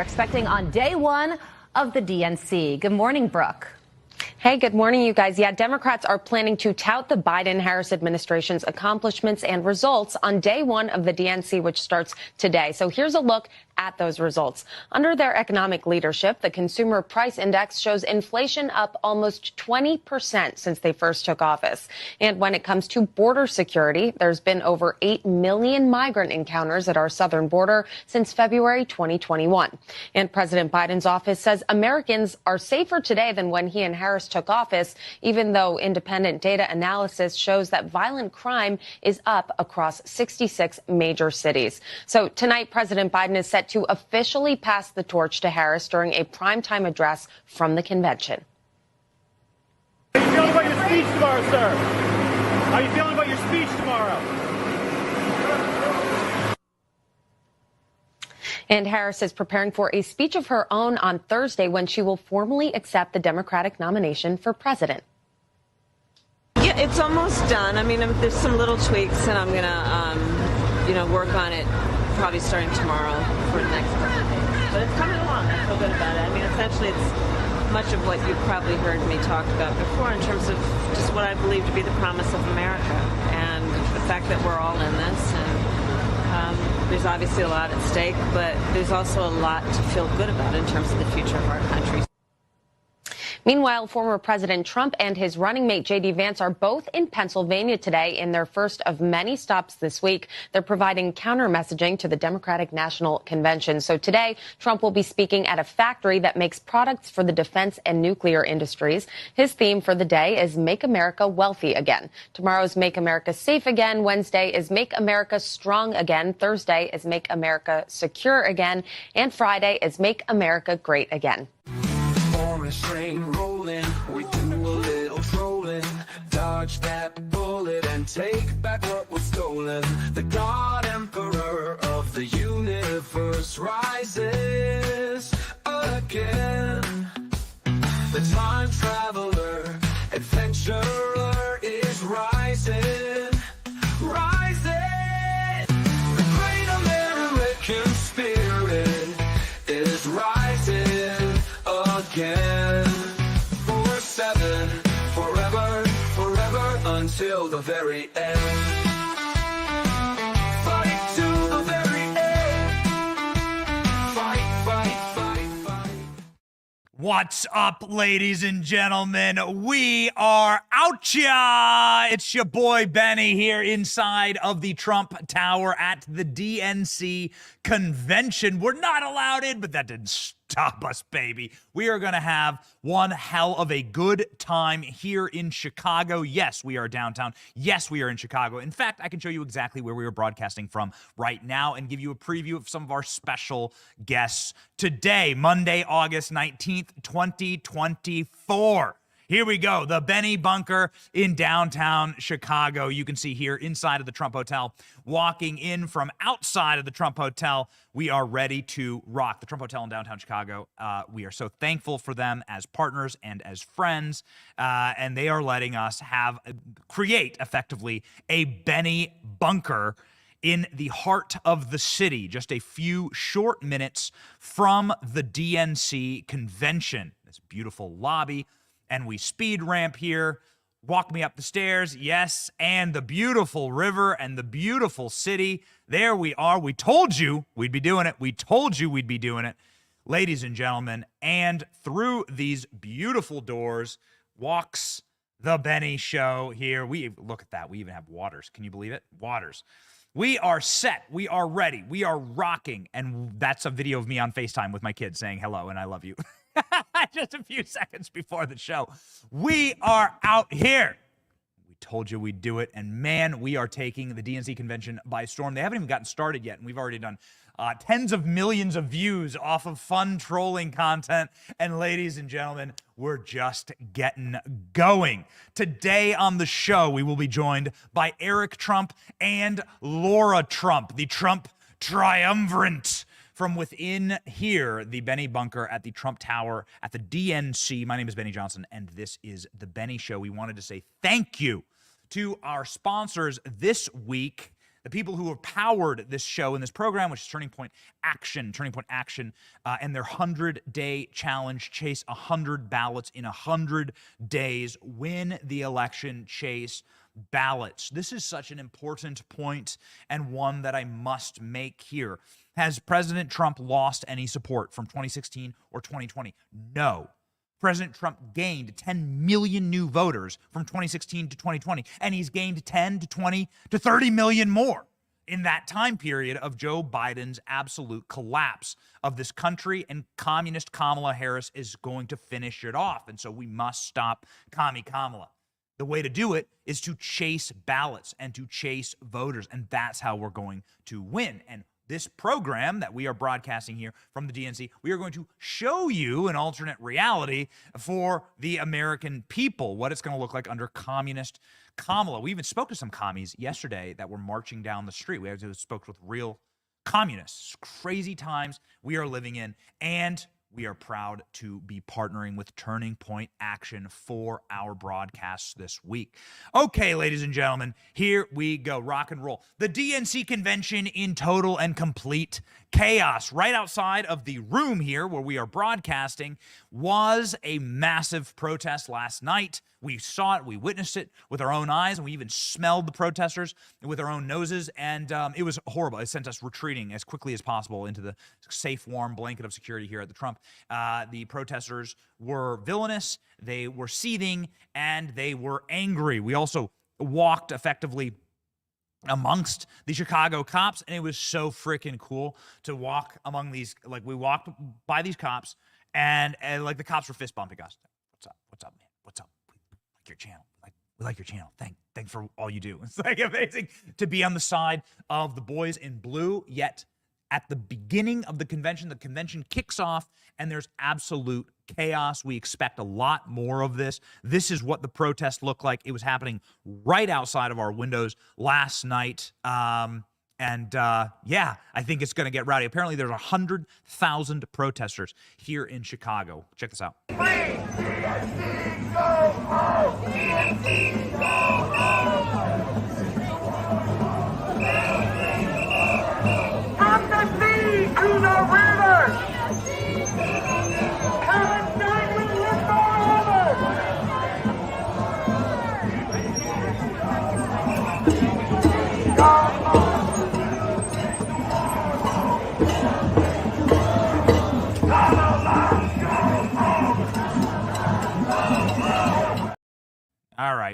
expecting on day one of the DNC. Good morning, Brooke. Hey, good morning, you guys. Yeah, Democrats are planning to tout the Biden-Harris administration's accomplishments and results on day one of the DNC, which starts today. So here's a look at those results. Under their economic leadership, the Consumer Price Index shows inflation up almost 20% since they first took office. And when it comes to border security, there's been over 8 million migrant encounters at our southern border since February 2021. And President Biden's office says Americans are safer today than when he and Harris took office, even though independent data analysis shows that violent crime is up across 66 major cities. So tonight, President Biden is set to officially pass the torch to Harris during a primetime address from the convention. How are you feeling about your speech tomorrow, sir? How are you feeling about your speech tomorrow? And Harris is preparing for a speech of her own on Thursday when she will formally accept the Democratic nomination for president. Yeah, it's almost done. I mean, there's some little tweaks, and I'm gonna, work on it probably starting tomorrow for the next couple of days. But it's coming along. I feel good about it. I mean, essentially, it's much of what you've probably heard me talk about before in terms of just what I believe to be the promise of America and the fact that we're all in this. And there's obviously a lot at stake, but there's also a lot to feel good about in terms of the future of our country. Meanwhile, former President Trump and his running mate J.D. Vance are both in Pennsylvania today in their first of many stops this week. They're providing counter-messaging to the Democratic National Convention. So today, Trump will be speaking at a factory that makes products for the defense and nuclear industries. His theme for the day is Make America Wealthy Again. Tomorrow's Make America Safe Again. Wednesday is Make America Strong Again. Thursday is Make America Secure Again. And Friday is Make America Great Again. Train rolling, we do a little trolling, dodge that bullet and take back what was stolen. The God Emperor of the universe rises again. The time traveler, adventurer is rising, rising. The great American spirit is rising again. 4-7, forever, forever, until the very end. Fight to the very end. Fight, fight, fight, fight. What's up, ladies and gentlemen? We are out ya! It's your boy Benny here inside of the Trump Tower at the DNC convention. We're not allowed in, but that didn't stop us, baby. We are going to have one hell of a good time here in Chicago. Yes, we are downtown. Yes, we are in Chicago. In fact, I can show you exactly where we are broadcasting from right now and give you a preview of some of our special guests today, Monday, August 19th, 2024. Here we go, the Benny Bunker in downtown Chicago. You can see here inside of the Trump Hotel. Walking in from outside of the Trump Hotel, we are ready to rock. The Trump Hotel in downtown Chicago, we are so thankful for them as partners and as friends, and they are letting us create effectively a Benny Bunker in the heart of the city, just a few short minutes from the DNC convention. This beautiful lobby. And we speed ramp here, walk me up the stairs, yes, and the beautiful river and the beautiful city. There we are. We told you we'd be doing it. We told you we'd be doing it, ladies and gentlemen. And through these beautiful doors walks the Benny Show here. Look at that. We even have waters. Can you believe it? Waters. We are set. We are ready. We are rocking. And that's a video of me on FaceTime with my kids saying hello and I love you. Just a few seconds before the show. We are out here. We told you we'd do it. And man, we are taking the DNC convention by storm. They haven't even gotten started yet. And we've already done tens of millions of views off of fun trolling content. And ladies and gentlemen, we're just getting going. Today on the show, we will be joined by Eric Trump and Lara Trump, the Trump triumvirate. From within here, the Benny Bunker at the Trump Tower at the DNC. My name is Benny Johnson, and this is The Benny Show. We wanted to say thank you to our sponsors this week. The people who have powered this show and this program, which is Turning Point Action, and their 100-day challenge, chase 100 ballots in 100 days, win the election, chase ballots. This is such an important point and one that I must make here. Has President Trump lost any support from 2016 or 2020? No. President Trump gained 10 million new voters from 2016 to 2020, and he's gained 10 to 20 to 30 million more in that time period of Joe Biden's absolute collapse of this country, and communist Kamala Harris is going to finish it off. And so we must stop Commie Kamala. The way to do it is to chase ballots and to chase voters, and that's how we're going to win. And this program that we are broadcasting here from the DNC, we are going to show you an alternate reality for the American people, what it's going to look like under communist Kamala. We even spoke to some commies yesterday that were marching down the street. We actually spoke with real communists. Crazy times we are living in, and we are proud to be partnering with Turning Point Action for our broadcasts this week. Okay, ladies and gentlemen, here we go. Rock and roll. The DNC convention in total and complete chaos. Right outside of the room here where we are broadcasting was a massive protest last night. We saw it, we witnessed it with our own eyes, and we even smelled the protesters with our own noses, and it was horrible. It sent us retreating as quickly as possible into the safe, warm blanket of security here at the Trump. The protesters were villainous, they were seething, and they were angry. We also walked effectively amongst the Chicago cops, and it was so freaking cool to walk among these. Like, we walked by these cops, and like the cops were fist bumping us. What's up, man? What's up? Your channel. We like your channel. Thanks for all you do. It's like amazing to be on the side of the boys in blue, yet at the beginning of the convention kicks off and there's absolute chaos. We expect a lot more of this. This is what the protest looked like. It was happening right outside of our windows last night. Yeah, I think it's going to get rowdy. Apparently there's 100,000 protesters here in Chicago. Check this out. From the sea to the river, Palestine will live forever.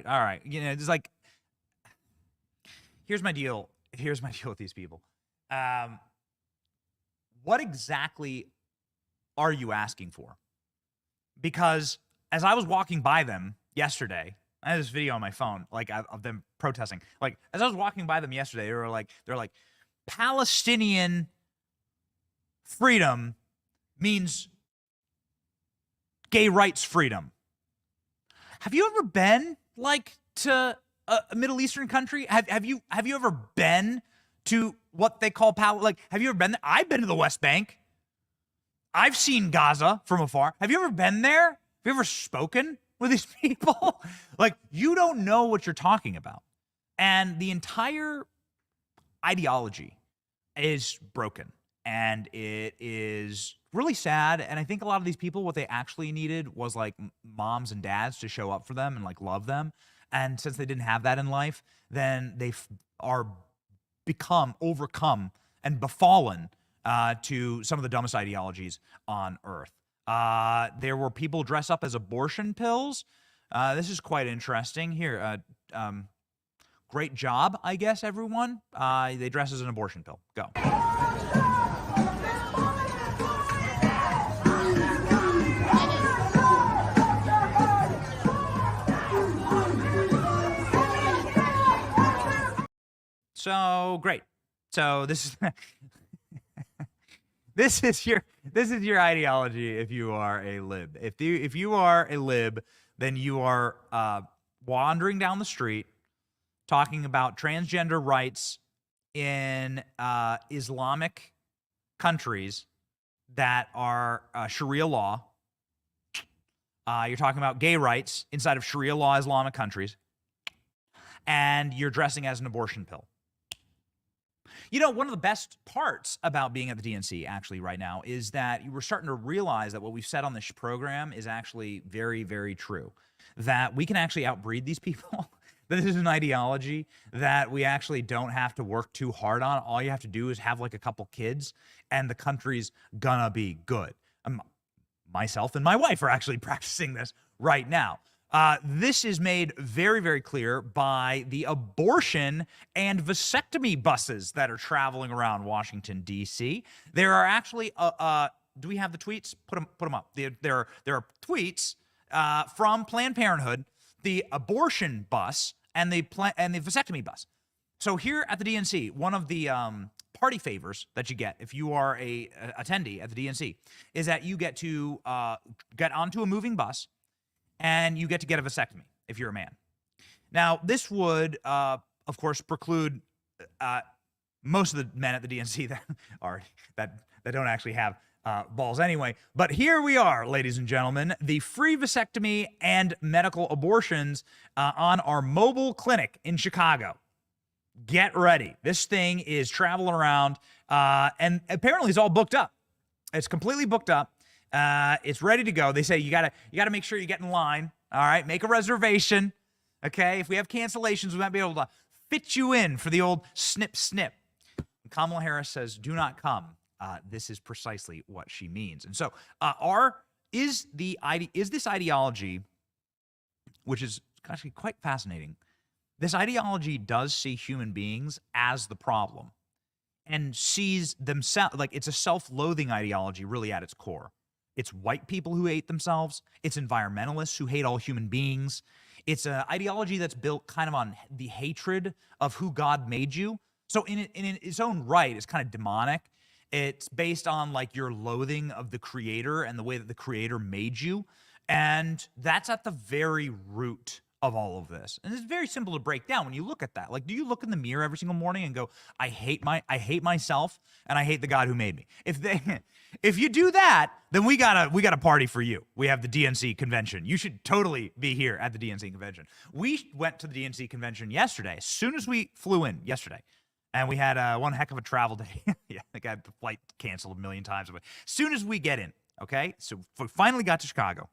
All right. You know, it's like, here's my deal. Here's my deal with these people. What exactly are you asking for? Because as I was walking by them yesterday, I had this video on my phone, like, of them protesting. Like, as I was walking by them yesterday, they're like, Palestinian freedom means gay rights freedom. Have you ever been, like, to a Middle Eastern country? Have you ever been to what they call like, have you ever been there? I've been to the West Bank. I've seen Gaza from afar. Have you ever been there? Have you ever spoken with these people? Like, you don't know what you're talking about. And the entire ideology is broken. And it is really sad. And I think a lot of these people, what they actually needed was like moms and dads to show up for them and like love them. And since they didn't have that in life, then they are overcome and befallen to some of the dumbest ideologies on earth. There were people dressed up as abortion pills. This is quite interesting. Here, great job, I guess, everyone. They dress as an abortion pill. Go. So great. So this is this is your ideology if you are a lib. If you are a lib, then you are wandering down the street talking about transgender rights in Islamic countries that are Sharia law. You're talking about gay rights inside of Sharia law Islamic countries, and you're dressing as an abortion pill. You know, one of the best parts about being at the DNC actually right now is that we're starting to realize that what we've said on this program is actually very, very true. That we can actually outbreed these people. That this is an ideology that we actually don't have to work too hard on. All you have to do is have like a couple kids and the country's gonna be good. Myself and my wife are actually practicing this right now. This is made very, very clear by the abortion and vasectomy buses that are traveling around Washington, D.C. There are actually, do we have the tweets? Put them up. There are tweets from Planned Parenthood, the abortion bus, and the vasectomy bus. So here at the DNC, one of the party favors that you get if you are a attendee at the DNC is that you get to get onto a moving bus and you get to get a vasectomy if you're a man. Now, this would, of course, preclude most of the men at the DNC that don't actually have balls anyway. But here we are, ladies and gentlemen, the free vasectomy and medical abortions on our mobile clinic in Chicago. Get ready. This thing is traveling around, and apparently it's all booked up. It's completely booked up. It's ready to go. They say you gotta make sure you get in line. All right, make a reservation. Okay, if we have cancellations, we might be able to fit you in for the old snip. And Kamala Harris says, "Do not come." This is precisely what she means. And so, is this ideology, which is actually quite fascinating. This ideology does see human beings as the problem and sees themselves like it's a self-loathing ideology really at its core. It's white people who hate themselves. It's environmentalists who hate all human beings. It's an ideology that's built kind of on the hatred of who God made you. So in its own right, it's kind of demonic. It's based on like your loathing of the creator and the way that the creator made you. And that's at the very root of all of this. And it's very simple to break down when you look at that. Like, do you look in the mirror every single morning and go, I hate myself and I hate the God who made me? If you do that, then we got a party for you. We have the DNC convention. You should totally be here at the DNC convention. We went to the DNC convention yesterday, as soon as we flew in yesterday. And we had one heck of a travel day. Yeah, I got the flight canceled a million times. But as soon as we get in, okay? So we finally got to Chicago.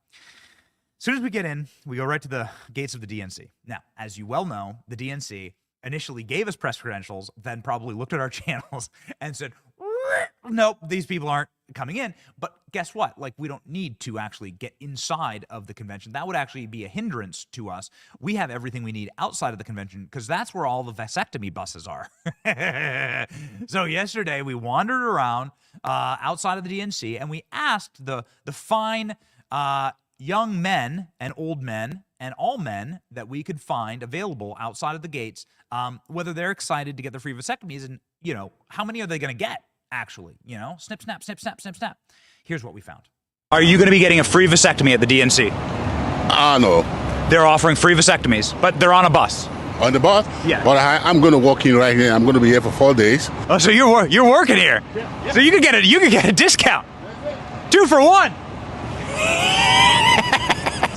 As soon as we get in, we go right to the gates of the DNC. Now, as you well know, the DNC initially gave us press credentials, then probably looked at our channels and said, nope, these people aren't coming in. But guess what? Like, we don't need to actually get inside of the convention. That would actually be a hindrance to us. We have everything we need outside of the convention because that's where all the vasectomy buses are. So yesterday we wandered around outside of the DNC and we asked the fine young men and old men and all men that we could find available outside of the gates, whether they're excited to get their free vasectomies and, you know, how many are they going to get, actually, you know? Snip, snap, snip, snap, snip, snap. Here's what we found. Are you going to be getting a free vasectomy at the DNC? No. They're offering free vasectomies, but they're on a bus. On the bus? Yeah. But I'm going to walk in right here. I'm going to be here for 4 days. Oh, so you're working here? Yeah. So you could get a discount. 2 for 1.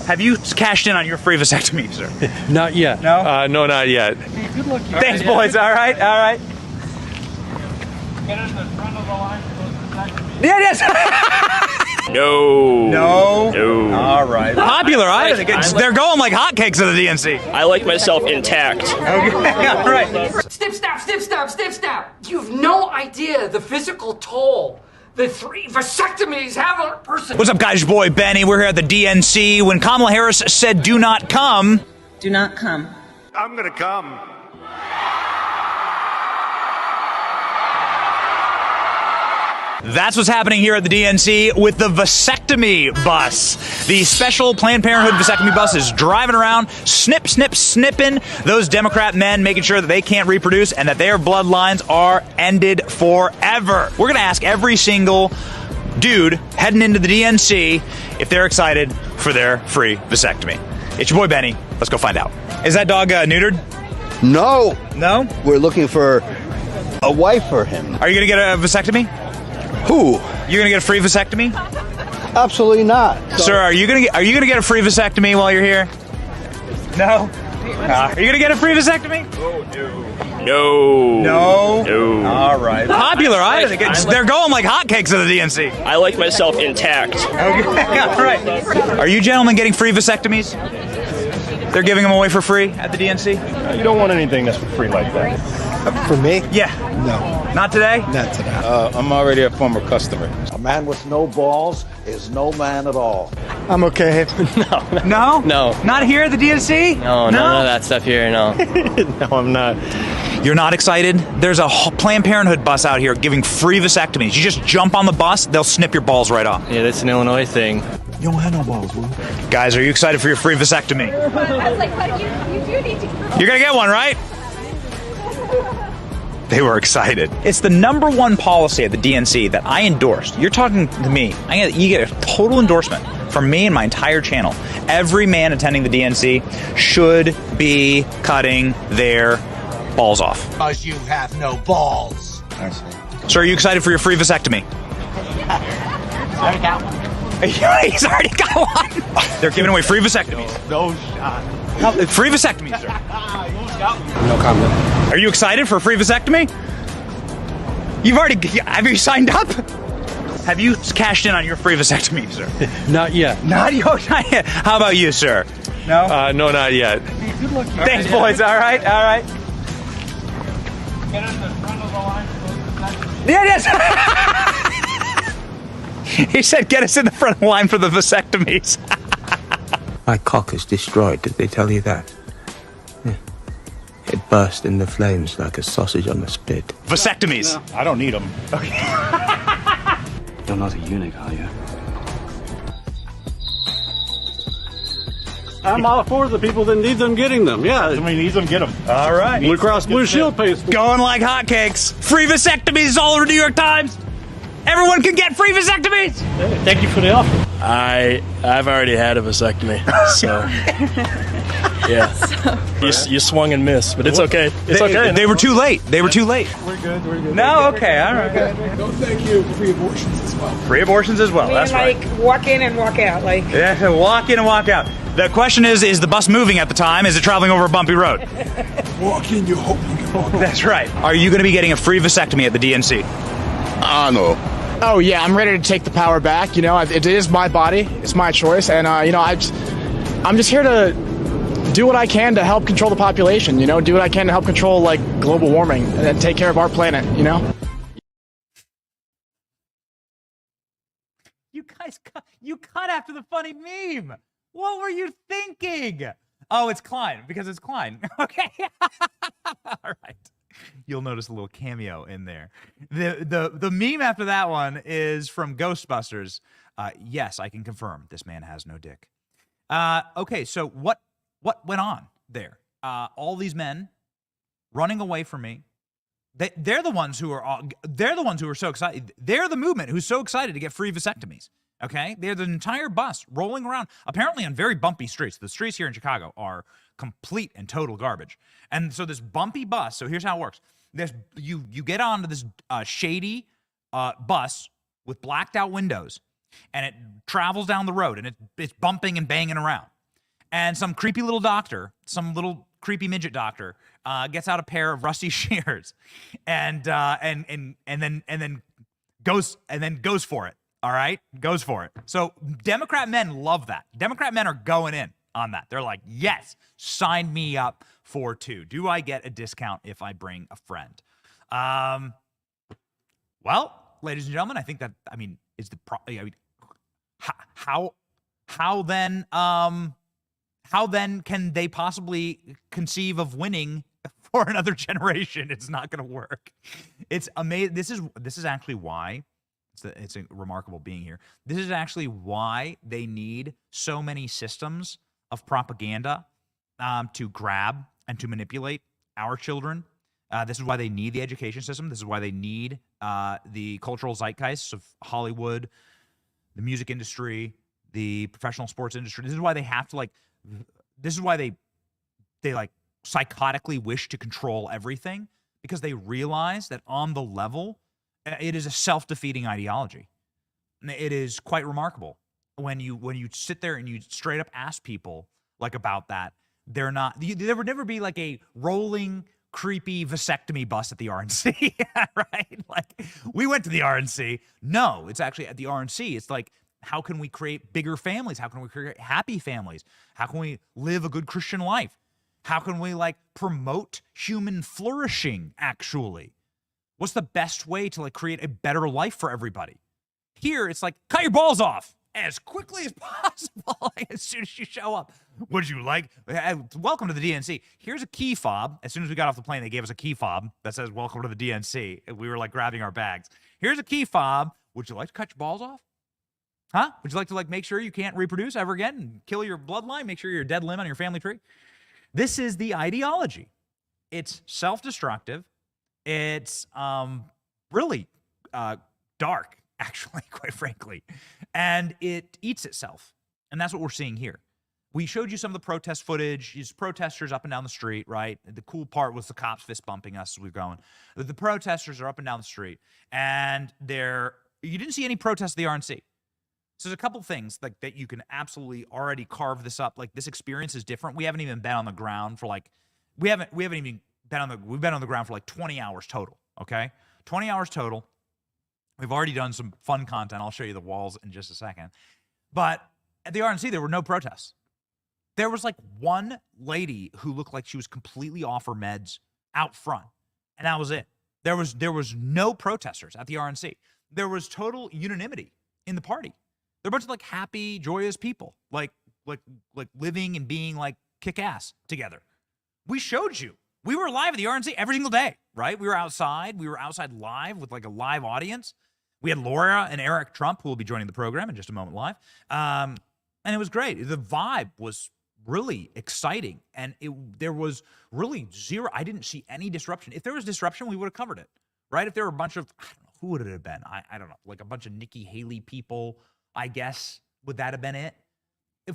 Have you cashed in on your free vasectomy, sir? Not yet. No? No, not yet. Good luck. Thanks, boys. All right. Get in the front of the line for those vasectomies. Yes. No. All right. Popular, they're going like hotcakes at the DNC. I like myself intact. Okay. All right. Snip. You've no idea the physical toll the 3 vasectomies have on a person. What's up, guys? Your boy Benny. We're here at the DNC. When Kamala Harris said, "Do not come," do not come. I'm gonna come. That's what's happening here at the DNC with the vasectomy bus. The special Planned Parenthood vasectomy bus is driving around, snipping those Democrat men, making sure that they can't reproduce and that their bloodlines are ended forever. We're going to ask every single dude heading into the DNC if they're excited for their free vasectomy. It's your boy Benny. Let's go find out. Is that dog neutered? No. No? We're looking for a wife for him. Are you going to get a vasectomy? Who? You're gonna get a free vasectomy? Absolutely not. Sir, are you gonna get a free vasectomy while you're here? No? Are you gonna get a free vasectomy? No. No. No. All right. Popular, I think they're going like hotcakes at the DNC. I like myself intact. Okay, all right. Are you gentlemen getting free vasectomies? They're giving them away for free at the DNC? You don't want anything that's for free like that. For me? Yeah. No. Not today? Not today. I'm already a former customer. A man with no balls is no man at all. I'm okay. No? No. Not here at the DNC? No, none of that stuff here, no. No, I'm not. You're not excited? There's a Planned Parenthood bus out here giving free vasectomies. You just jump on the bus, they'll snip your balls right off. Yeah, that's an Illinois thing. You don't have no balls, bro. Guys, are you excited for your free vasectomy? You're gonna get one, right? They were excited. It's the #1 policy at the DNC that I endorsed. You're talking to me. You get a total endorsement from me and my entire channel. Every man attending the DNC should be cutting their balls off. Because you have no balls. I see. So are you excited for your free vasectomy? I got one. He's already got one. They're giving away free vasectomies. No shot. Free vasectomies, sir. No comment. Are you excited for a free vasectomy? Have you signed up? Have you cashed in on your free vasectomy, sir? Not yet. Not yet. How about you, sir? No? No, not yet. Thanks, boys. All right. Get in the front of the line. Yes. He said, get us in the front of the line for the vasectomies. My cock is destroyed, did they tell you that? Yeah. It burst into flames like a sausage on a spit. Vasectomies. I don't need them. You're not a eunuch, are you? I'm all for the people that need them getting them. Yeah. Somebody needs them, get them. All right. Blue Cross Blue Shield pays for Going like hotcakes. Free vasectomies all over New York Times. Everyone can get free vasectomies. Thank you for the offer. I've already had a vasectomy, so yeah. You swung and missed, but it's okay. It's okay. They were too late. We're good. No, okay, all right. No, thank you. Free abortions as well. Free abortions as well. That's right. Walk in and walk out. Yeah, walk in and walk out. The question is the bus moving at the time? Is it traveling over a bumpy road? Walk in, you hope you can walk out. That's right. Are you going to be getting a free vasectomy at the DNC? No. Oh yeah, I'm ready to take the power back. You know, it is my body, it's my choice, and I'm just here to do what I can to help control the population. You know, do what I can to help control like global warming and take care of our planet. You know. You guys, you cut after the funny meme. What were you thinking? Oh, it's Klein because it's Klein. Okay. All right. You'll notice a little cameo in there. The meme after that one is from Ghostbusters. Yes, I can confirm this man has no dick. Okay, so what went on there? All these men running away from me. They're the ones who are so excited. They're the movement who's so excited to get free vasectomies. Okay, they're the entire bus rolling around, apparently on very bumpy streets. The streets here in Chicago are complete and total garbage. And so this bumpy bus, so here's how it works. You get onto this shady bus with blacked out windows, and it travels down the road, and it's bumping and banging around. And some creepy little doctor, some little creepy midget doctor, gets out a pair of rusty shears, and then goes for it. All right, goes for it. So Democrat men love that. Democrat men are going in on that. They're like, yes, sign me up for 2. Do I get a discount if I bring a friend? Well, ladies and gentlemen, I think that, is the how then can they possibly conceive of winning for another generation? It's not going to work. It's amazing. This is actually why. It's a remarkable being here. This is actually why they need so many systems of propaganda to grab and to manipulate our children. This is why they need the education system. This is why they need the cultural zeitgeist of Hollywood, the music industry, the professional sports industry. This is why they have to this is why they psychotically wish to control everything, because they realize that on the level, it is a self-defeating ideology. It is quite remarkable when you sit there and you straight up ask people about that. They're not. There would never be like a rolling, creepy vasectomy bus at the RNC, right? Like, we went to the RNC. No, it's actually at the RNC. It's like, how can we create bigger families? How can we create happy families? How can we live a good Christian life? How can we like promote human flourishing, actually? What's the best way to like create a better life for everybody? Here, it's like, cut your balls off as quickly as possible, like, as soon as you show up. Would you like, welcome to the DNC. Here's a key fob. As soon as we got off the plane, they gave us a key fob that says, welcome to the DNC. We were like grabbing our bags. Here's a key fob. Would you like to cut your balls off? Huh? Would you like to like make sure you can't reproduce ever again and kill your bloodline? Make sure you're a dead limb on your family tree? This is the ideology. It's self-destructive. It's really dark, actually, quite frankly. And it eats itself. And that's what we're seeing here. We showed you some of the protest footage. These protesters up and down the street, right? The cool part was the cops fist bumping us as we were going. The protesters are up and down the street. And you didn't see any protests at the RNC. So there's a couple things like that you can absolutely already carve this up. Like, this experience is different. We haven't even been on the ground for like, we've been on the ground for like 20 hours total, okay? 20 hours total. We've already done some fun content. I'll show you the walls in just a second. But at the RNC, there were no protests. There was like one lady who looked like she was completely off her meds out front, and that was it. There was no protesters at the RNC. There was total unanimity in the party. They're a bunch of like happy, joyous people, like living and being like kick-ass together. We showed you. We were live at the RNC every single day, right? We were outside. We were outside live with like a live audience. We had Lara and Eric Trump, who will be joining the program in just a moment live. And it was great. The vibe was really exciting. And there was really zero. I didn't see any disruption. If there was disruption, we would have covered it, right? If there were a bunch of, I don't know, who would it have been? I don't know, like a bunch of Nikki Haley people, I guess. Would that have been it?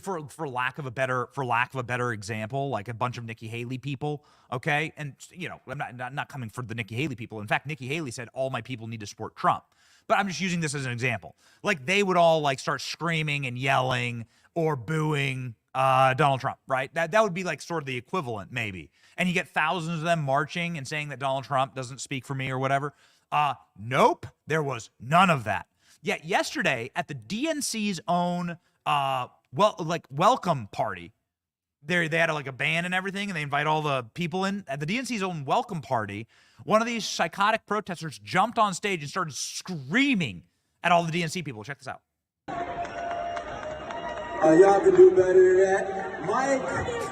For lack of a better example, like a bunch of Nikki Haley people, okay? And, you know, I'm not coming for the Nikki Haley people. In fact, Nikki Haley said all my people need to support Trump. But I'm just using this as an example. Like, they would all like start screaming and yelling or booing Donald Trump, right? That would be like sort of the equivalent, maybe. And you get thousands of them marching and saying that Donald Trump doesn't speak for me or whatever. Nope, there was none of that. Yet yesterday at the DNC's own welcome party, they had like a band and everything, and they invite all the people in. At the DNC's own welcome party, one of these psychotic protesters jumped on stage and started screaming at all the DNC people. Check this out. Y'all can do better than that. Mike,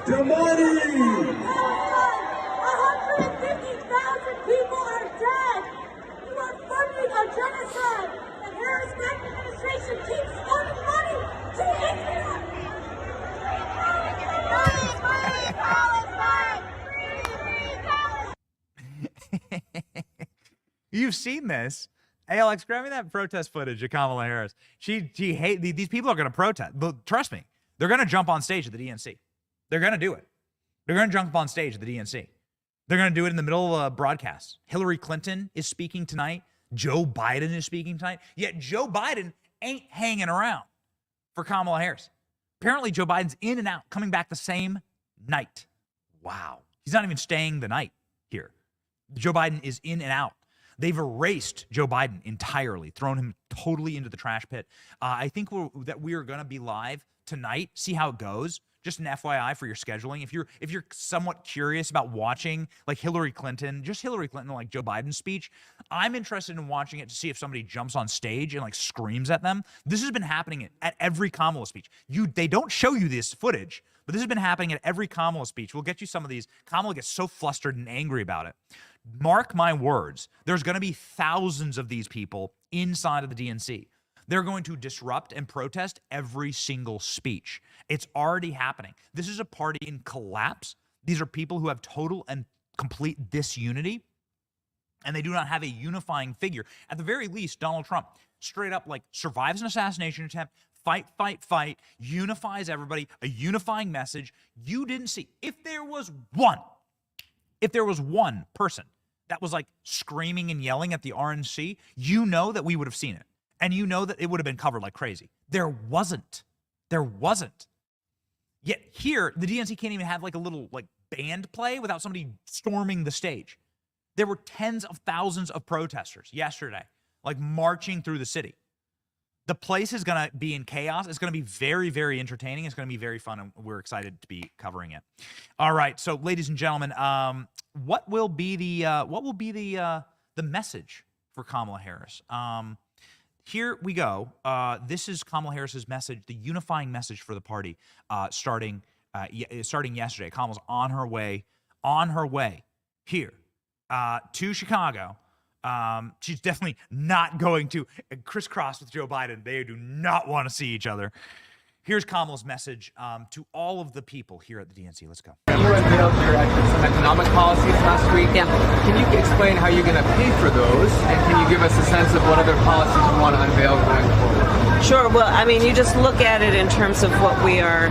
the money! 150,000 people are dead! You are funding a genocide! The Harris administration keeps funding money to Israel! You've seen this. Hey, Alex, grab me that protest footage of Kamala Harris. These people are going to protest. But trust me, they're going to jump on stage at the DNC. They're going to do it. They're going to jump on stage at the DNC. They're going to do it in the middle of a broadcast. Hillary Clinton is speaking tonight. Joe Biden is speaking tonight. Yet Joe Biden ain't hanging around for Kamala Harris. Apparently, Joe Biden's in and out, coming back the same night. Wow. He's not even staying the night here. Joe Biden is in and out. They've erased Joe Biden entirely, thrown him totally into the trash pit. I think that we are going to be live tonight. See how it goes. Just an FYI for your scheduling. If you're somewhat curious about watching like Hillary Clinton, just Hillary Clinton, like Joe Biden's speech, I'm interested in watching it to see if somebody jumps on stage and like screams at them. This has been happening at every Kamala speech. They don't show you this footage, but this has been happening at every Kamala speech. We'll get you some of these. Kamala gets so flustered and angry about it. Mark my words, there's going to be thousands of these people inside of the DNC. They're going to disrupt and protest every single speech. It's already happening. This is a party in collapse. These are people who have total and complete disunity, and they do not have a unifying figure. At the very least, Donald Trump straight up like survives an assassination attempt, fight, unifies everybody, a unifying message. You didn't see. If there was one person that was like screaming and yelling at the RNC, you know that we would have seen it. And you know that it would have been covered like crazy. There wasn't. Yet here, the DNC can't even have like a little like band play without somebody storming the stage. There were tens of thousands of protesters yesterday, like marching through the city. The place is going to be in chaos. It's going to be very, very entertaining. It's going to be very fun, and we're excited to be covering it. All right, so ladies and gentlemen, what will be the message for Kamala Harris? Here we go. This is Kamala Harris's message, the unifying message for the party, starting yesterday. Kamala's on her way here to Chicago. She's definitely not going to crisscross with Joe Biden. They do not want to see each other. Here's Kamala's message to all of the people here at the DNC. Let's go. You unveiled some economic policies last week. Yeah. Can you explain how you're going to pay for those? And can you give us a sense of what other policies you want to unveil going forward? Sure. Well, I mean, you just look at it in terms of what we are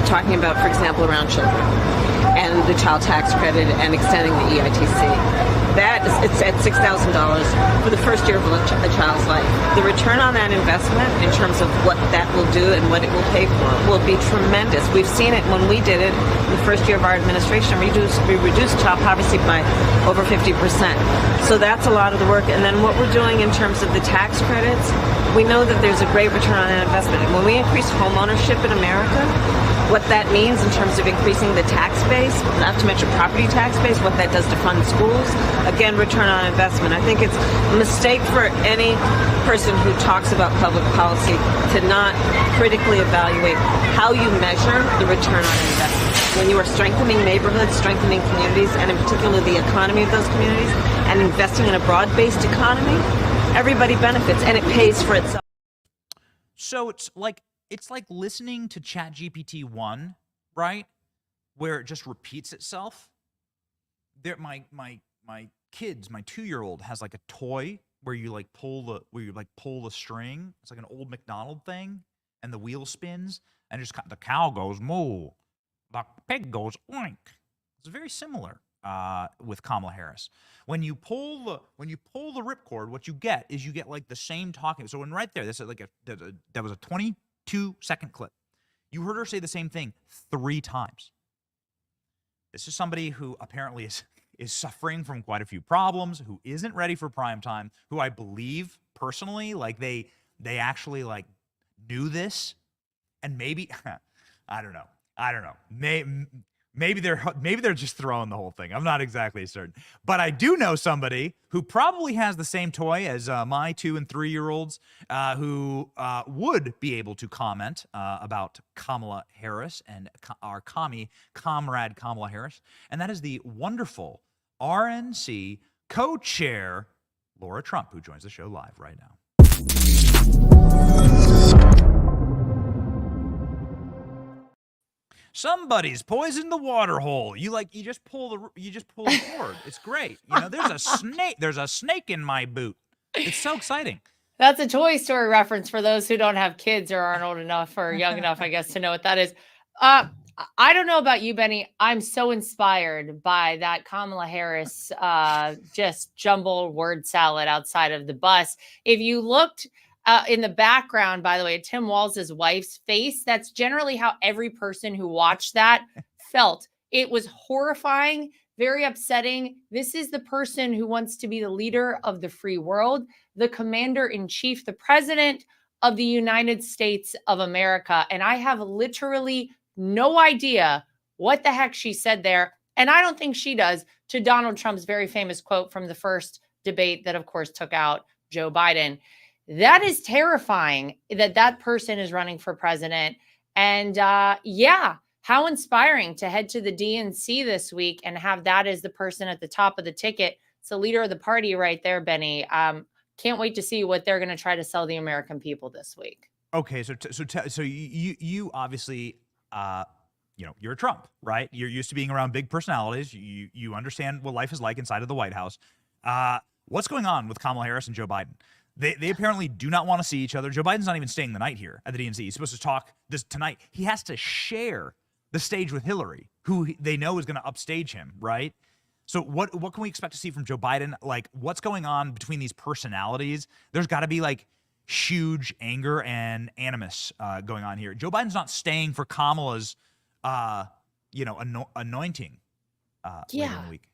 talking about, for example, around children and the child tax credit and extending the EITC. It's at $6,000 for the first year of a child's life. The return on that investment in terms of what that will do and what it will pay for will be tremendous. We've seen it when we did it in the first year of our administration. We reduced child poverty by over 50%. So that's a lot of the work. And then what we're doing in terms of the tax credits, we know that there's a great return on that investment. And when we increase home ownership in America, what that means in terms of increasing the tax base, not to mention property tax base, what that does to fund schools, again, return on investment. I think it's a mistake for any person who talks about public policy to not critically evaluate how you measure the return on investment. When you are strengthening neighborhoods, strengthening communities, and in particular the economy of those communities, and investing in a broad-based economy, everybody benefits, and it pays for itself. So it's like listening to ChatGPT 1, right? Where it just repeats itself. My kids, my 2-year-old has like a toy where you pull the string. It's like an old McDonald thing, and the wheel spins, and just the cow goes moo, the pig goes oink. It's very similar with Kamala Harris. When you pull the ripcord, what you get is like the same talking. So when right there, this is like that was a 22-second clip. You heard her say the same thing 3 times. This is somebody who apparently is suffering from quite a few problems, who isn't ready for prime time, who I believe personally, like they actually like knew this, and maybe I don't know. Maybe they're just throwing the whole thing. I'm not exactly certain. But I do know somebody who probably has the same toy as my 2- and 3-year-olds who would be able to comment about Kamala Harris and our comrade Kamala Harris. And that is the wonderful RNC co-chair, Lara Trump, who joins the show live right now. Somebody's poisoned the water hole. You just pull the cord. It's great. You know, there's a snake in my boot. It's so exciting. That's a Toy Story reference for those who don't have kids or aren't old enough or young enough, I guess, to know what that is. I don't know about you, Benny. I'm so inspired by that Kamala Harris just jumbled word salad outside of the bus. If you looked in the background, by the way, Tim Walz's wife's face, that's generally how every person who watched that felt. It was horrifying, very upsetting. This is the person who wants to be the leader of the free world, the commander-in-chief, the president of the United States of America. And I have literally no idea what the heck she said there. And I don't think she does, to Donald Trump's very famous quote from the first debate that, of course, took out Joe Biden. That is terrifying that person is running for president. And yeah, how inspiring to head to the DNC this week and have that as the person at the top of the ticket. It's the leader of the party right there, Benny. Can't wait to see what they're going to try to sell the American people this week. Okay, so you obviously, you're a Trump, right? You're used to being around big personalities. You understand what life is like inside of the White House. What's going on with Kamala Harris and Joe Biden? They apparently do not want to see each other. Joe Biden's not even staying the night here at the DNC. He's supposed to talk this tonight. He has to share the stage with Hillary, who they know is going to upstage him, right? So what can we expect to see from Joe Biden? Like, what's going on between these personalities? There's got to be like huge anger and animus going on here. Joe Biden's not staying for Kamala's anointing later in Yeah. the week.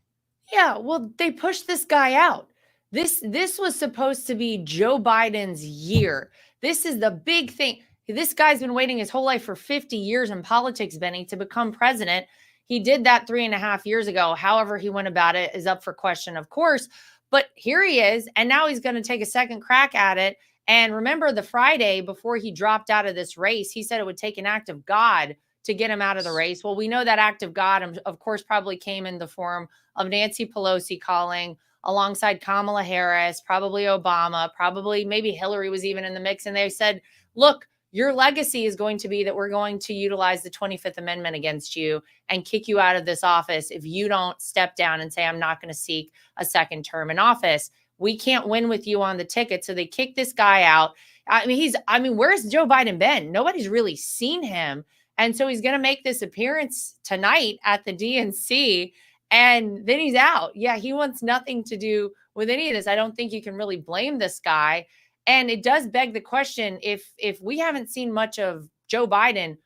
Yeah, well, they pushed this guy out. This was supposed to be Joe Biden's year. This is the big thing. This guy's been waiting his whole life for 50 years in politics, Benny, to become president. He did that 3.5 years ago. However, he went about it is up for question, of course. But here he is, and now he's going to take a second crack at it. And remember, the Friday before he dropped out of this race, he said it would take an act of God to get him out of the race. Well, we know that act of God, of course, probably came in the form of Nancy Pelosi calling alongside Kamala Harris, probably Obama, probably maybe Hillary was even in the mix. And they said, look, your legacy is going to be that we're going to utilize the 25th Amendment against you and kick you out of this office if you don't step down and say, I'm not going to seek a second term in office. We can't win with you on the ticket. So they kicked this guy out. Where's Joe Biden been? Nobody's really seen him. And so he's going to make this appearance tonight at the DNC, and then he's out. Yeah, he wants nothing to do with any of this. I don't think you can really blame this guy. And it does beg the question, if we haven't seen much of Joe Biden,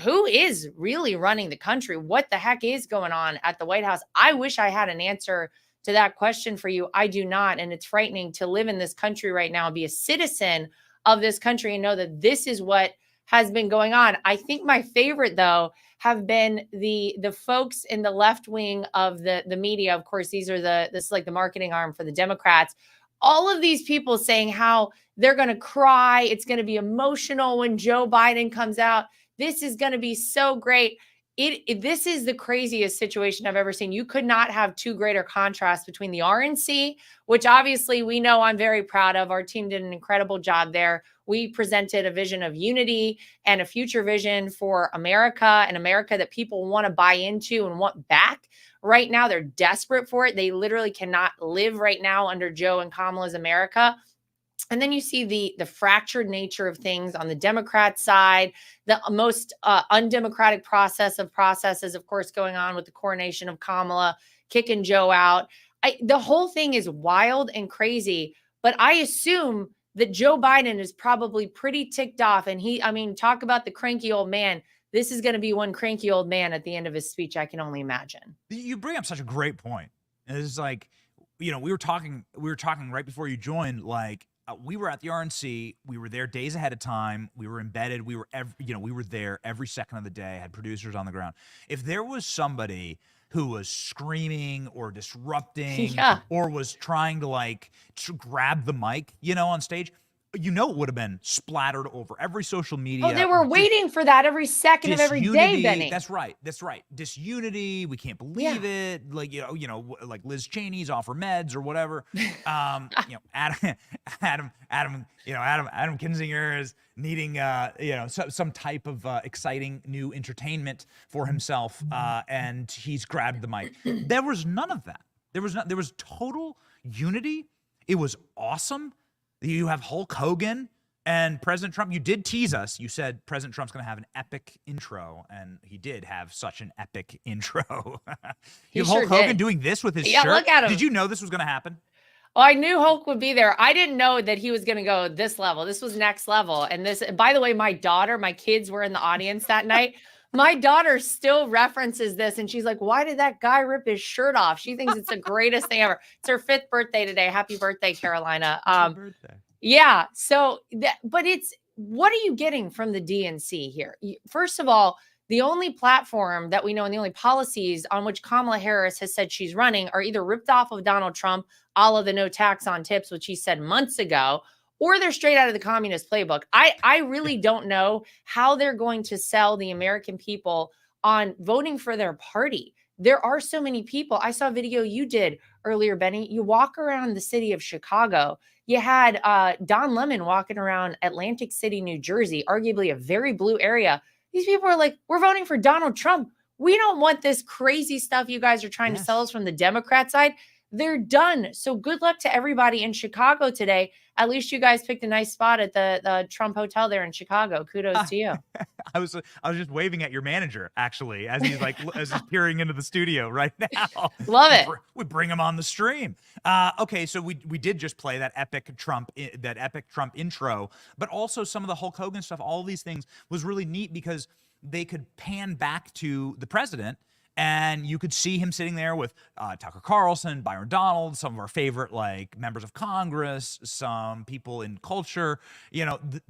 who is really running the country? What the heck is going on at the White House? I wish I had an answer to that question for you. I do not. And it's frightening to live in this country right now and be a citizen of this country and know that this is what has been going on. I think my favorite, though, have been the folks in the left wing of the media. Of course, this is like the marketing arm for the Democrats. All of these people saying how they're going to cry. It's going to be emotional when Joe Biden comes out. This is going to be so great. This is the craziest situation I've ever seen. You could not have two greater contrasts between the RNC, which obviously we know I'm very proud of. Our team did an incredible job there. We presented a vision of unity and a future vision for America, and America that people want to buy into and want back. Right now, they're desperate for it. They literally cannot live right now under Joe and Kamala's America. And then you see the fractured nature of things on the Democrat side, the most undemocratic processes, of course, going on with the coronation of Kamala, kicking Joe out. The whole thing is wild and crazy, but I assume that Joe Biden is probably pretty ticked off. And talk about the cranky old man. This is going to be one cranky old man at the end of his speech, I can only imagine. You bring up such a great point. It's like, we were talking right before you joined, we were at the RNC. We were there days ahead of time. We were embedded. We were there every second of the day, had producers on the ground. If there was somebody who was screaming or disrupting or was trying to grab the mic, on stage, it would have been splattered over every social media. Oh, they were waiting for that every second of every day, Benny. That's right. Disunity. We can't believe it. Like Liz Cheney's off her meds or whatever. Adam Kinzinger is needing some type of exciting new entertainment for himself, and he's grabbed the mic. There was none of that. There was total unity. It was awesome. You have Hulk Hogan and President Trump. You did tease us. You said President Trump's going to have an epic intro, and he did have such an epic intro. You have Hulk Hogan doing this with his shirt. Look at him. Did you know this was going to happen? Oh, I knew Hulk would be there. I didn't know that he was going to go this level. This was next level. And by the way, my kids were in the audience that night. My daughter still references this, and she's like, why did that guy rip his shirt off? She thinks it's the greatest thing ever. It's her 5th birthday today. Happy birthday, Carolina. Happy birthday. Yeah. So, but what are you getting from the DNC here? First of all, the only platform that we know and the only policies on which Kamala Harris has said she's running are either ripped off of Donald Trump, all of the no tax on tips, which he said months ago, or they're straight out of the communist playbook. I really don't know how they're going to sell the American people on voting for their party. There are so many people. I saw a video you did earlier, Benny. You walk around the city of Chicago. You had Don Lemon walking around Atlantic City, New Jersey, arguably a very blue area. These people are like, we're voting for Donald Trump. We don't want this crazy stuff you guys are trying to sell us from the Democrat side. They're done. So good luck to everybody in Chicago today. At least you guys picked a nice spot at the Trump Hotel there in Chicago. Kudos to you. I was just waving at your manager, actually, as he's peering into the studio right now. Love it. We bring him on the stream. Okay, so we did just play that epic Trump intro, but also some of the Hulk Hogan stuff. All of these things was really neat because they could pan back to the president, and you could see him sitting there with Tucker Carlson, Byron Donald, some of our favorite members of Congress, some people in culture.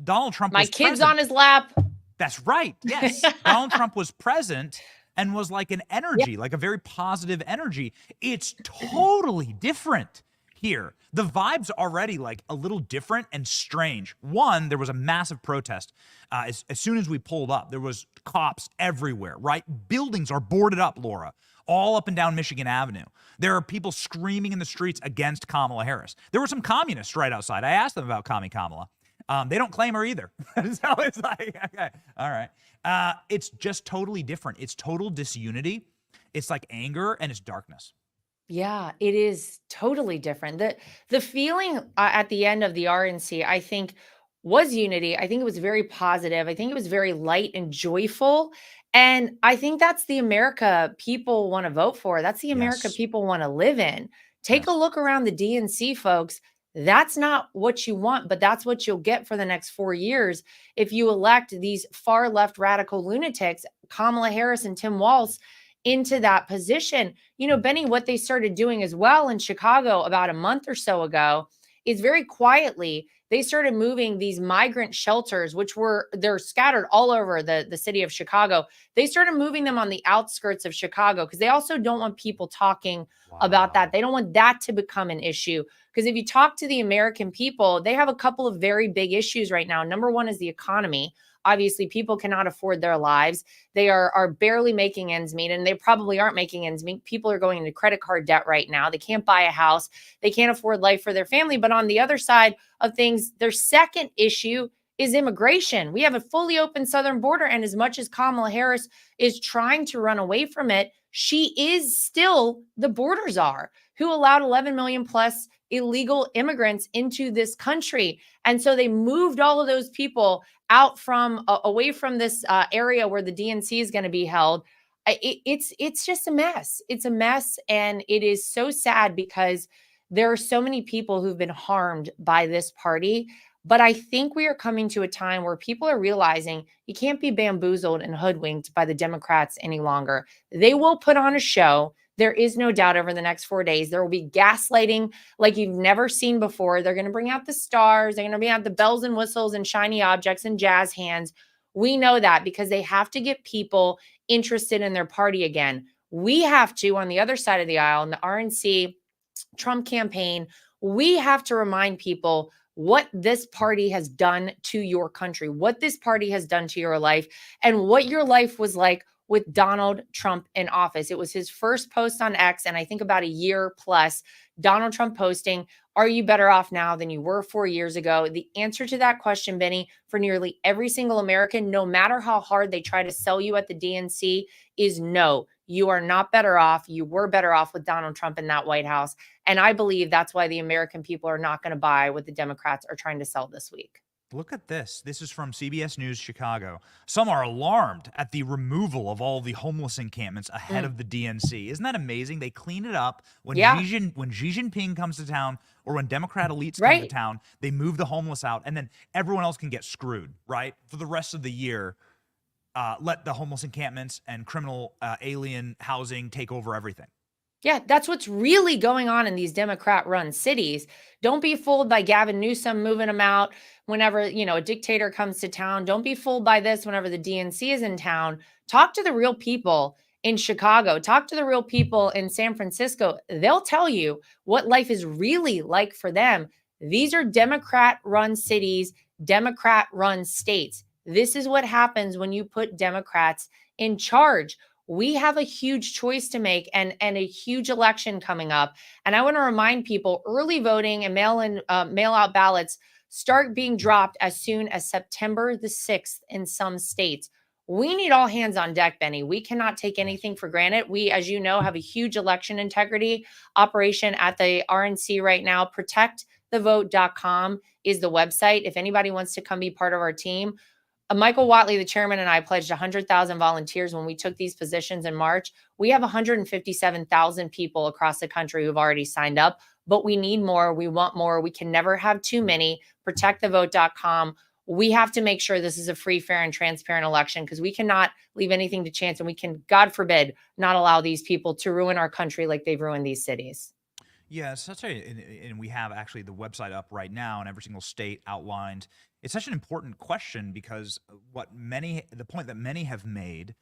Donald Trump. My was kid's president. on his lap. That's right. Yes, Donald Trump was present and was like an energy, like a very positive energy. It's totally different here. The vibe's already like a little different and strange. One, there was a massive protest. As soon as we pulled up, there was cops everywhere, right? Buildings are boarded up, Laura, all up and down Michigan Avenue. There are people screaming in the streets against Kamala Harris. There were some communists right outside. I asked them about Kamala. They don't claim her either. So it's like, okay, all right. It's just totally different. It's total disunity. It's like anger and it's darkness. Yeah, it is totally different. The feeling at the end of the RNC, I think, was unity. I think it was very positive. I think it was very light and joyful. And I think that's the America people want to vote for. That's the America people want to live in. Take a look around the DNC, folks. That's not what you want, but that's what you'll get for the next 4 years if you elect these far left radical lunatics, Kamala Harris and Tim Walz, into that position. Benny, what they started doing as well in Chicago about a month or so ago is very quietly, they started moving these migrant shelters, they're scattered all over the city of Chicago. They started moving them on the outskirts of Chicago because they also don't want people talking about that. They don't want that to become an issue. Because if you talk to the American people, they have a couple of very big issues right now. Number one is the economy. Obviously, people cannot afford their lives. They are barely making ends meet, and they probably aren't making ends meet. People are going into credit card debt right now. They can't buy a house. They can't afford life for their family. But on the other side of things, their second issue is immigration. We have a fully open southern border, and as much as Kamala Harris is trying to run away from it, she is still the border czar who allowed 11 million plus illegal immigrants into this country. And so they moved all of those people out from away from this area where the DNC is going to be held. It's just a mess. It's a mess. And it is so sad because there are so many people who've been harmed by this party. But I think we are coming to a time where people are realizing you can't be bamboozled and hoodwinked by the Democrats any longer. They will put on a show. There is no doubt over the next 4 days, there will be gaslighting like you've never seen before. They're going to bring out the stars. They're going to bring out the bells and whistles and shiny objects and jazz hands. We know that because they have to get people interested in their party again. We have to, on the other side of the aisle, in the RNC Trump campaign, we have to remind people what this party has done to your country, what this party has done to your life, and what your life was like with Donald Trump in office. It was his first post on X, and I think about a year plus, Donald Trump posting, are you better off now than you were 4 years ago? The answer to that question, Benny, for nearly every single American, no matter how hard they try to sell you at the DNC, is no. You are not better off. You were better off with Donald Trump in that White House. And I believe that's why the American people are not going to buy what the Democrats are trying to sell this week. Look at this. This is from CBS News Chicago. Some are alarmed at the removal of all the homeless encampments ahead of the DNC. Isn't that amazing? They clean it up. When Xi Jinping comes to town or when Democrat elites come to town, they move the homeless out, and then everyone else can get screwed, right? For the rest of the year, let the homeless encampments and criminal alien housing take over everything. Yeah, that's what's really going on in these Democrat-run cities. Don't be fooled by Gavin Newsom moving them out whenever, a dictator comes to town. Don't be fooled by this whenever the DNC is in town. Talk to the real people in Chicago. Talk to the real people in San Francisco. They'll tell you what life is really like for them. These are Democrat-run cities, Democrat-run states. This is what happens when you put Democrats in charge. We have a huge choice to make and a huge election coming up. And I want to remind people, early voting and mail-out ballots start being dropped as soon as September the 6th in some states. We need all hands on deck, Benny. We cannot take anything for granted. We, as you know, have a huge election integrity operation at the RNC right now. ProtectTheVote.com is the website. If anybody wants to come be part of our team, Michael Watley, the chairman, and I pledged 100,000 volunteers when we took these positions in March. We have 157,000 people across the country who've already signed up, but we need more. We want more. We can never have too many. ProtectTheVote.com. we have to make sure this is a free, fair, and transparent election, because we cannot leave anything to chance, and we can, God forbid, not allow these people to ruin our country like they've ruined these cities. Yeah, it's such a, and we have actually the website up right now, and every single state outlined. It's such an important question because the point that many have made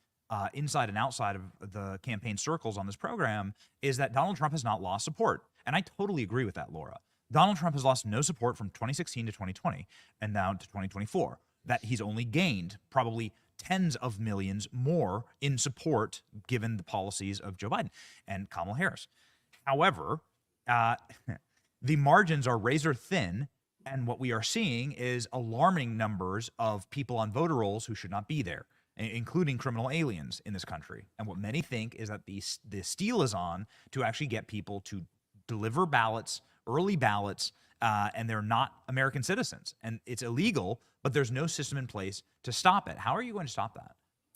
inside and outside of the campaign circles on this program is that Donald Trump has not lost support. And I totally agree with that, Laura. Donald Trump has lost no support from 2016 to 2020 and now to 2024. That he's only gained probably tens of millions more in support given the policies of Joe Biden and Kamala Harris. However, the margins are razor thin, and what we are seeing is alarming numbers of people on voter rolls who should not be there, including criminal aliens in this country. And what many think is that the steal is on to actually get people to deliver ballots, early ballots, and they're not American citizens. And it's illegal, but there's no system in place to stop it. How are you going to stop that?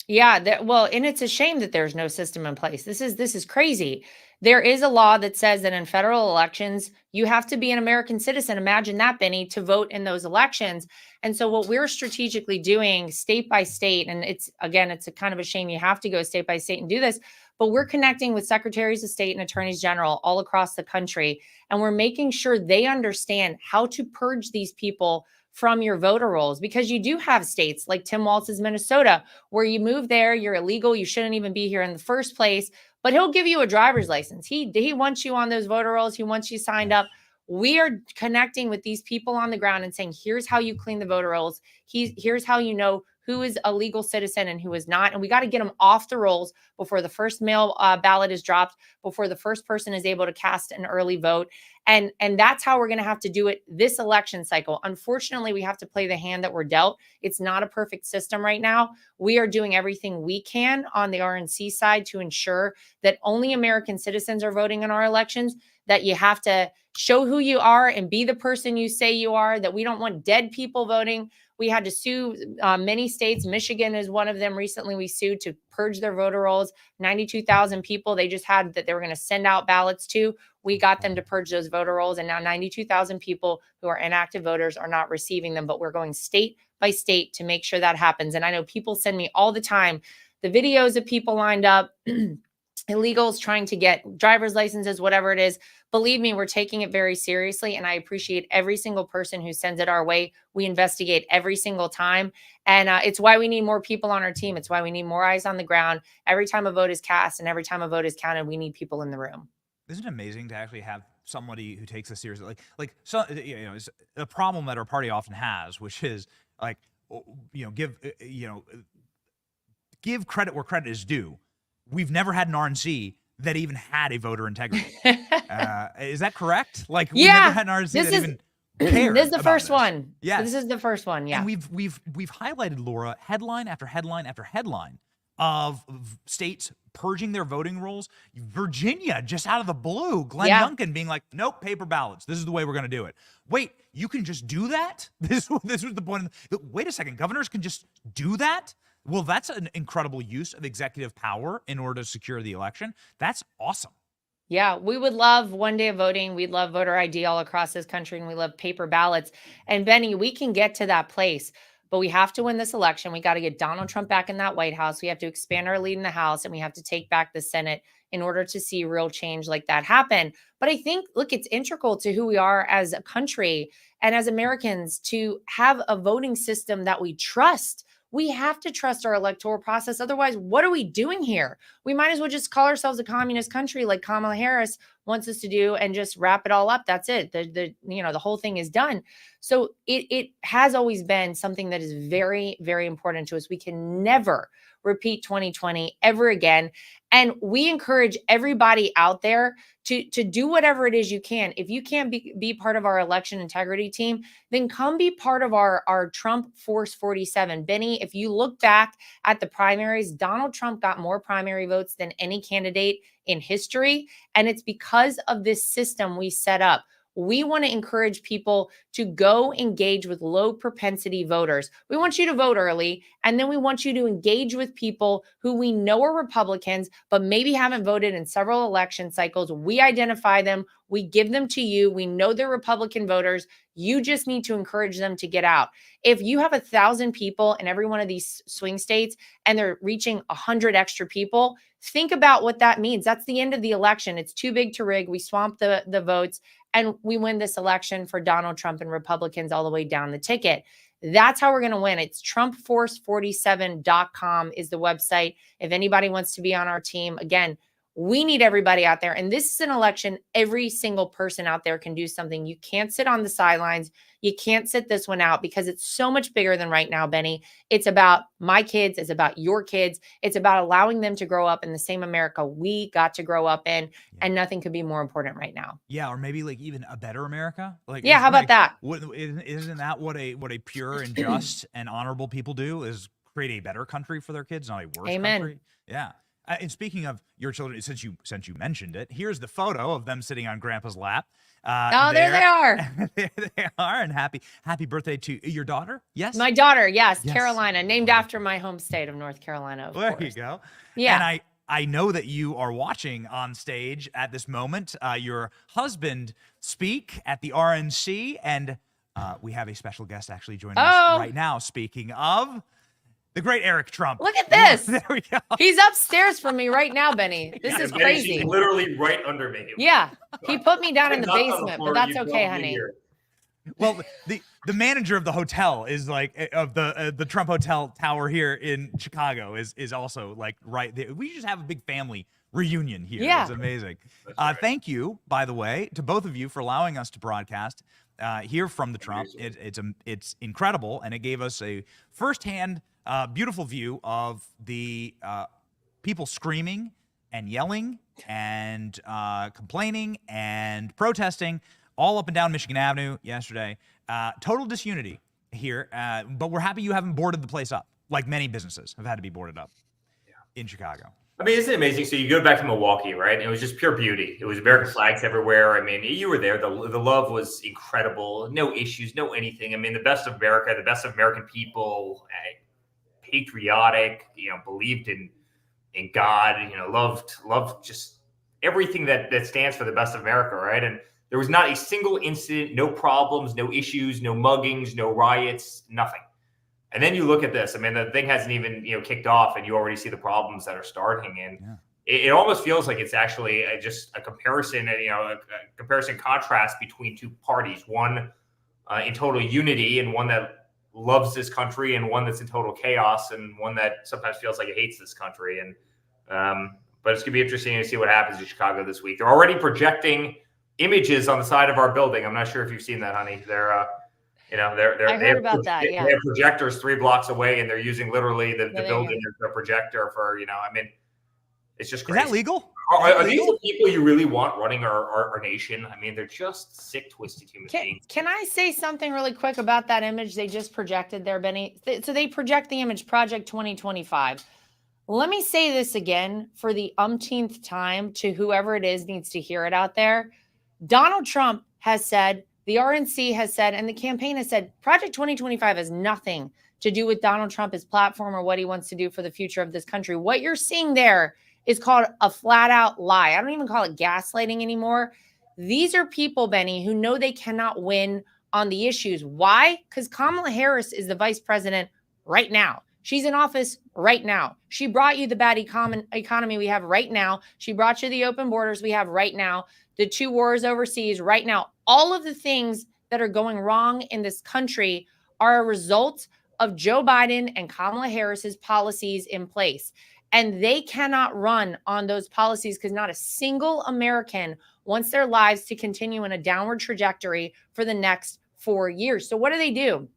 Yeah, well, and it's a shame that there's no system in place. This is crazy. There is a law that says that in federal elections, you have to be an American citizen. Imagine that, Benny, to vote in those elections. And so what we're strategically doing state by state, and it's a kind of a shame you have to go state by state and do this, but we're connecting with secretaries of state and attorneys general all across the country. And we're making sure they understand how to purge these people from your voter rolls, because you do have states like Tim Walz's Minnesota, where you move there, you're illegal, you shouldn't even be here in the first place, but he'll give you a driver's license. He wants you on those voter rolls. He wants you signed up. We are connecting with these people on the ground and saying, here's how you clean the voter rolls. Here's how you know who is a legal citizen and who is not. And we got to get them off the rolls before the first mail ballot is dropped, before the first person is able to cast an early vote. And that's how we're going to have to do it this election cycle. Unfortunately, we have to play the hand that we're dealt. It's not a perfect system right now. We are doing everything we can on the RNC side to ensure that only American citizens are voting in our elections, that you have to show who you are and be the person you say you are, that we don't want dead people voting. We had to sue many states. Michigan is one of them. Recently, we sued to purge their voter rolls. 92,000 people they just had that they were going to send out ballots to. We got them to purge those voter rolls. And now 92,000 people who are inactive voters are not receiving them. But we're going state by state to make sure that happens. And I know people send me all the time the videos of people lined up, illegals trying to get driver's licenses, whatever it is. Believe me, we're taking it very seriously. And I appreciate every single person who sends it our way. We investigate every single time. And it's why we need more people on our team. It's why we need more eyes on the ground. Every time a vote is cast and every time a vote is counted, we need people in the room. Isn't it amazing to actually have somebody who takes this seriously? Like so, it's a problem that our party often has, which is like, give credit where credit is due. We've never had an RNC that even had a voter integrity. Is that correct? Like, we've never had an RNC that even cared. This is the about first this. one. Yeah, this is the first one. Yeah, and we've highlighted, Laura, headline after headline after headline of states purging their voting rolls. Virginia, just out of the blue, Glenn Youngkin being like, nope, paper ballots. This is the way we're going to do it. Wait, you can just do that? This was the point. Wait a second, governors can just do that? Well, that's an incredible use of executive power in order to secure the election. That's awesome. Yeah, we would love one day of voting. We'd love voter ID all across this country, and we love paper ballots. And Benny, we can get to that place, but we have to win this election. We got to get Donald Trump back in that White House. We have to expand our lead in the House, and we have to take back the Senate in order to see real change like that happen. But I think, look, it's integral to who we are as a country and as Americans to have a voting system that we trust. We have to trust our electoral process. Otherwise, what are we doing here? We might as well just call ourselves a communist country like Kamala Harris wants us to do and just wrap it all up. That's it. The whole thing is done. So it has always been something that is very, very important to us. We can never repeat 2020 ever again. And we encourage everybody out there to do whatever it is you can. If you can't be part of our election integrity team, then come be part of our Trump Force 47. Benny, if you look back at the primaries, Donald Trump got more primary votes than any candidate in history. And it's because of this system we set up. We want to encourage people to go engage with low propensity voters. We want you to vote early, and then we want you to engage with people who we know are Republicans, but maybe haven't voted in several election cycles. We identify them. We give them to you. We know they're Republican voters. You just need to encourage them to get out. If you have 1,000 people in every one of these swing states and they're reaching 100 extra people, think about what that means. That's the end of the election. It's too big to rig. We swamp the votes and we win this election for Donald Trump and Republicans all the way down the ticket. That's how we're going to win. It's TrumpForce47.com is the website. If anybody wants to be on our team, again, we need everybody out there. And this is an election. Every single person out there can do something. You can't sit on the sidelines. You can't sit this one out because it's so much bigger than right now, Benny. It's about my kids. It's about your kids. It's about allowing them to grow up in the same America we got to grow up in. And nothing could be more important right now. Yeah, or maybe like even a better America. Like, yeah, how about that? Isn't that what a pure and just and honorable people do? Is create a better country for their kids, not a worse country. Yeah. And speaking of your children, since you mentioned it, here's the photo of them sitting on Grandpa's lap. There they are. There they are, and happy birthday to your daughter. Yes, my daughter. Yes, Carolina, named after my home state of North Carolina. There you go. Yeah, and I know that you are watching on stage at this moment. Your husband speak at the RNC, and we have a special guest actually joining us right now. Speaking of. The great Eric Trump. Look at this. There we go. He's upstairs from me right now, Benny. This is crazy. She's literally right under me. Yeah. He put me down in the basement, but that's okay, honey. Well, the manager of the hotel is like of the Trump Hotel Tower here in Chicago is also like right there. We just have a big family reunion here. Yeah. It's amazing. Thank you, by the way, to both of you for allowing us to broadcast here from the Trump. It's incredible, and it gave us a firsthand beautiful view of the people screaming and yelling and complaining and protesting all up and down Michigan Avenue yesterday. Total disunity here, but we're happy you haven't boarded the place up like many businesses have had to be boarded up in Chicago. I mean, isn't it amazing? So you go back to Milwaukee, right? And it was just pure beauty. It was American flags everywhere. I mean, you were there. The love was incredible. No issues, no anything. I mean, the best of America, the best of American people, patriotic, believed in God, loved just everything that stands for the best of America, right? And there was not a single incident, no problems, no issues, no muggings, no riots, nothing. And then you look at this. I mean, the thing hasn't even kicked off, and you already see the problems that are starting. And it almost feels like it's actually just a comparison, a comparison contrast between two parties, one in total unity and one that loves this country, and one that's in total chaos, and one that sometimes feels like it hates this country. And but it's gonna be interesting to see what happens in Chicago this week. They're already projecting images on the side of our building. I'm not sure if you've seen that, honey. They're I heard about that. Yeah, they have projectors 3 blocks away, and they're using literally the building as a projector for I mean, it's just crazy. Is that legal? Are these the people you really want running our nation? I mean, they're just sick, twisted human beings. Can I say something really quick about that image they just projected there, Benny? So they project the image, Project 2025. Let me say this again for the umpteenth time to whoever it is needs to hear it out there. Donald Trump has said, the RNC has said, and the campaign has said, Project 2025 has nothing to do with Donald Trump, his platform, or what he wants to do for the future of this country. What you're seeing there is called a flat out lie. I don't even call it gaslighting anymore. These are people, Benny, who know they cannot win on the issues. Why? Because Kamala Harris is the vice president right now. She's in office right now. She brought you the bad economy we have right now. She brought you the open borders we have right now, the 2 wars overseas right now. All of the things that are going wrong in this country are a result of Joe Biden and Kamala Harris's policies in place. And they cannot run on those policies because not a single American wants their lives to continue in a downward trajectory for the next 4 years. So what do?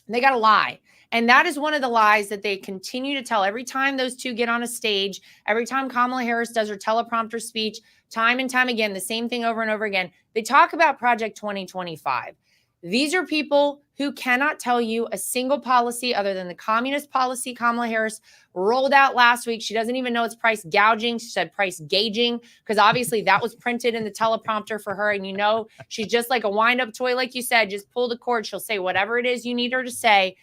They got to lie. And that is one of the lies that they continue to tell every time those two get on a stage, every time Kamala Harris does her teleprompter speech, time and time again, the same thing over and over again. They talk about Project 2025. These are people who cannot tell you a single policy other than the communist policy Kamala Harris rolled out last week. She doesn't even know it's price gouging. She said price gauging because obviously that was printed in the teleprompter for her. And you know, she's just like a wind-up toy, like you said, just pull the cord. She'll say whatever it is you need her to say.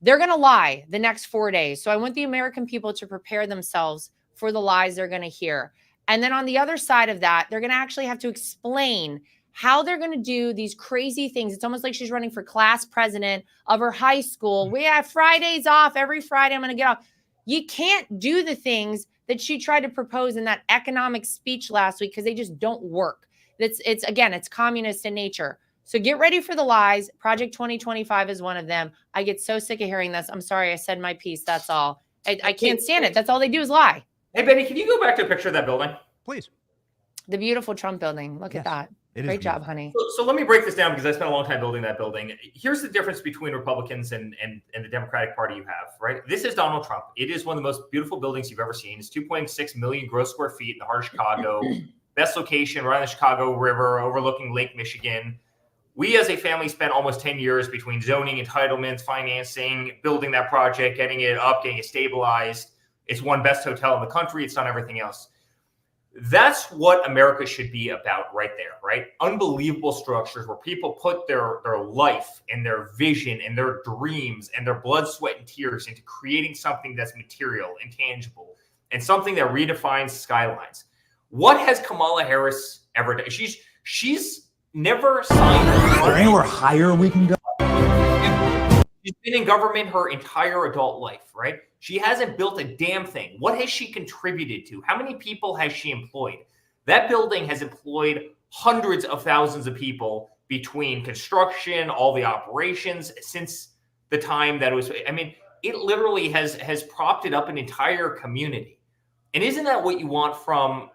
They're going to lie the next 4 days. So I want the American people to prepare themselves for the lies they're going to hear. And then on the other side of that, they're going to actually have to explain how they're going to do these crazy things. It's almost like she's running for class president of her high school. We have Fridays off. Every Friday, I'm going to get off. You can't do the things that she tried to propose in that economic speech last week because they just don't work. It's communist in nature. So get ready for the lies. Project 2025 is one of them. I get so sick of hearing this. I'm sorry. I said my piece. That's all. I can't stand it. That's all they do is lie. Hey, Benny, can you go back to a picture of that building? Please. The beautiful Trump building. Look at that. Great job, honey. So let me break this down because I spent a long time building that building. Here's the difference between Republicans and the Democratic Party you have, right? This is Donald Trump. It is one of the most beautiful buildings you've ever seen. It's 2.6 million gross square feet in the heart of Chicago. Best location right on the Chicago River overlooking Lake Michigan. We as a family spent almost 10 years between zoning, entitlements, financing, building that project, getting it up, getting it stabilized. It's one best hotel in the country. It's done everything else. That's what America should be about right there, right? Unbelievable structures where people put their life and their vision and their dreams and their blood, sweat, and tears into creating something that's material and tangible and something that redefines skylines. What has Kamala Harris ever done? She's never signed. Is there anywhere higher we can go? She's been in government her entire adult life, right? She hasn't built a damn thing. What has she contributed to? How many people has she employed? That building has employed hundreds of thousands of people between construction, all the operations since the time that it was. I mean, it literally has propped it up an entire community. And isn't that what you want from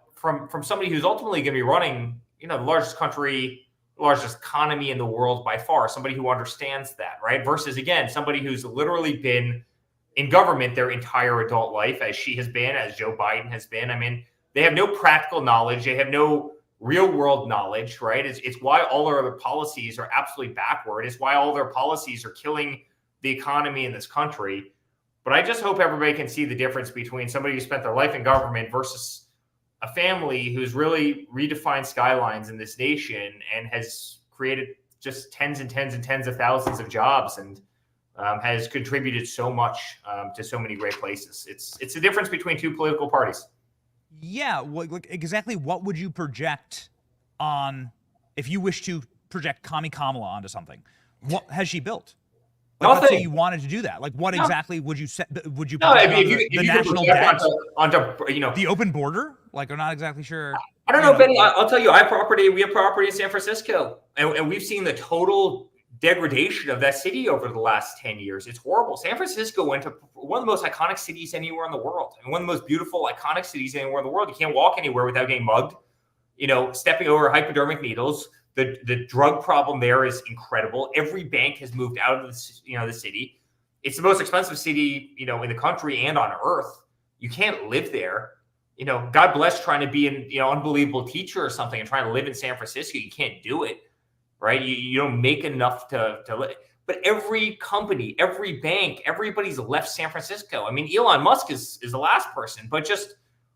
somebody who's ultimately going to be running, the largest country, largest economy in the world by far, somebody who understands that, right? Versus, again, somebody who's literally been in government their entire adult life, as she has been, as Joe Biden has been. I mean, they have no practical knowledge. They have no real world knowledge, right? It's why all their other policies are absolutely backward. It's why all their policies are killing the economy in this country. But I just hope everybody can see the difference between somebody who spent their life in government versus a family who's really redefined skylines in this nation and has created just tens and tens and tens of thousands of jobs and has contributed so much to so many great places. It's the difference between two political parties. Yeah, exactly what would you project on if you wish to project Kamala onto something? What has she built? Like, let's say you wanted to do that. Like, what exactly would you set? Would you project the national debt onto the open border? Like, I'm not exactly sure. I don't know, Benny. I'll tell you, we have property in San Francisco, and we've seen the total degradation of that city over the last 10 years. It's horrible. San Francisco went to one of the most iconic cities anywhere in the world, and one of the most beautiful, iconic cities anywhere in the world. You can't walk anywhere without getting mugged, stepping over hypodermic needles. The drug problem there is incredible. Every bank has moved out of the city. It's the most expensive city, in the country and on earth. You can't live there. God bless trying to be an unbelievable teacher or something and trying to live in San Francisco. You can't do it. Right? You don't make enough to live. But every company, every bank, everybody's left San Francisco. I mean, Elon Musk is the last person, but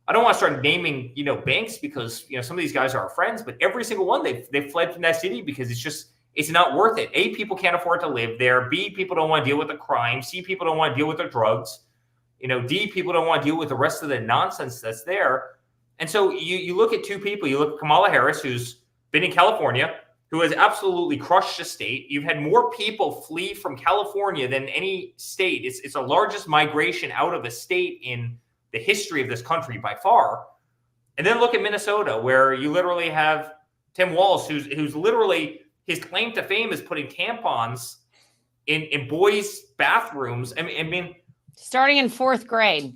I don't want to start naming, banks because, some of these guys are our friends, but every single one, they've fled from that city because it's not worth it. A, people can't afford to live there. B, people don't want to deal with the crime. C, people don't want to deal with the drugs. D, people don't want to deal with the rest of the nonsense that's there. And so you look at two people, you look at Kamala Harris, who's been in California, who has absolutely crushed the state. You've had more people flee from California than any state. It's the largest migration out of a state in the history of this country by far. And then look at Minnesota, where you literally have Tim Walz, who's literally, his claim to fame is putting tampons in boys' bathrooms. I mean, starting in 4th grade.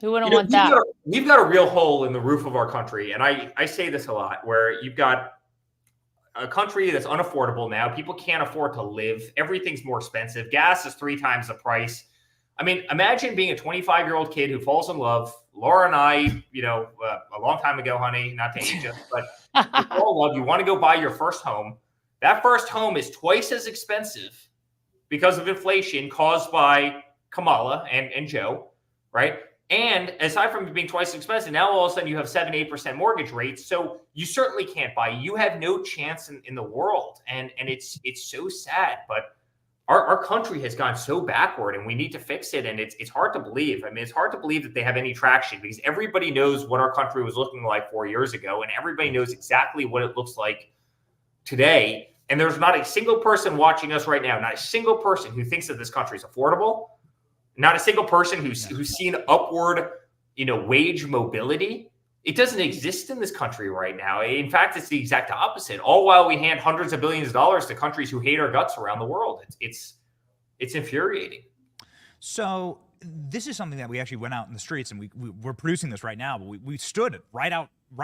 Who wouldn't want that? We've got a real hole in the roof of our country. And I say this a lot, where you've got a country that's unaffordable now. People can't afford to live. Everything's more expensive. Gas is 3 times the price. I mean, imagine being a 25-year-old kid who falls in love. Laura and I, a long time ago, honey, not to age you, but you fall in love. You want to go buy your first home. That first home is twice as expensive because of inflation caused by Kamala and Joe, right? And aside from being twice as expensive, now all of a sudden you have 7-8% mortgage rates. So you certainly can't buy. You have no chance in the world. And it's so sad. But our country has gone so backward and we need to fix it. And it's hard to believe. I mean, it's hard to believe that they have any traction because everybody knows what our country was looking like 4 years ago. And everybody knows exactly what it looks like today. And there's not a single person watching us right now, not a single person who thinks that this country is affordable. Not a single person who's seen upward, wage mobility. It doesn't exist in this country right now. In fact, it's the exact opposite. All while we hand hundreds of billions of dollars to countries who hate our guts around the world. It's infuriating. So this is something that we actually went out in the streets, and we're producing this right now. But we stood right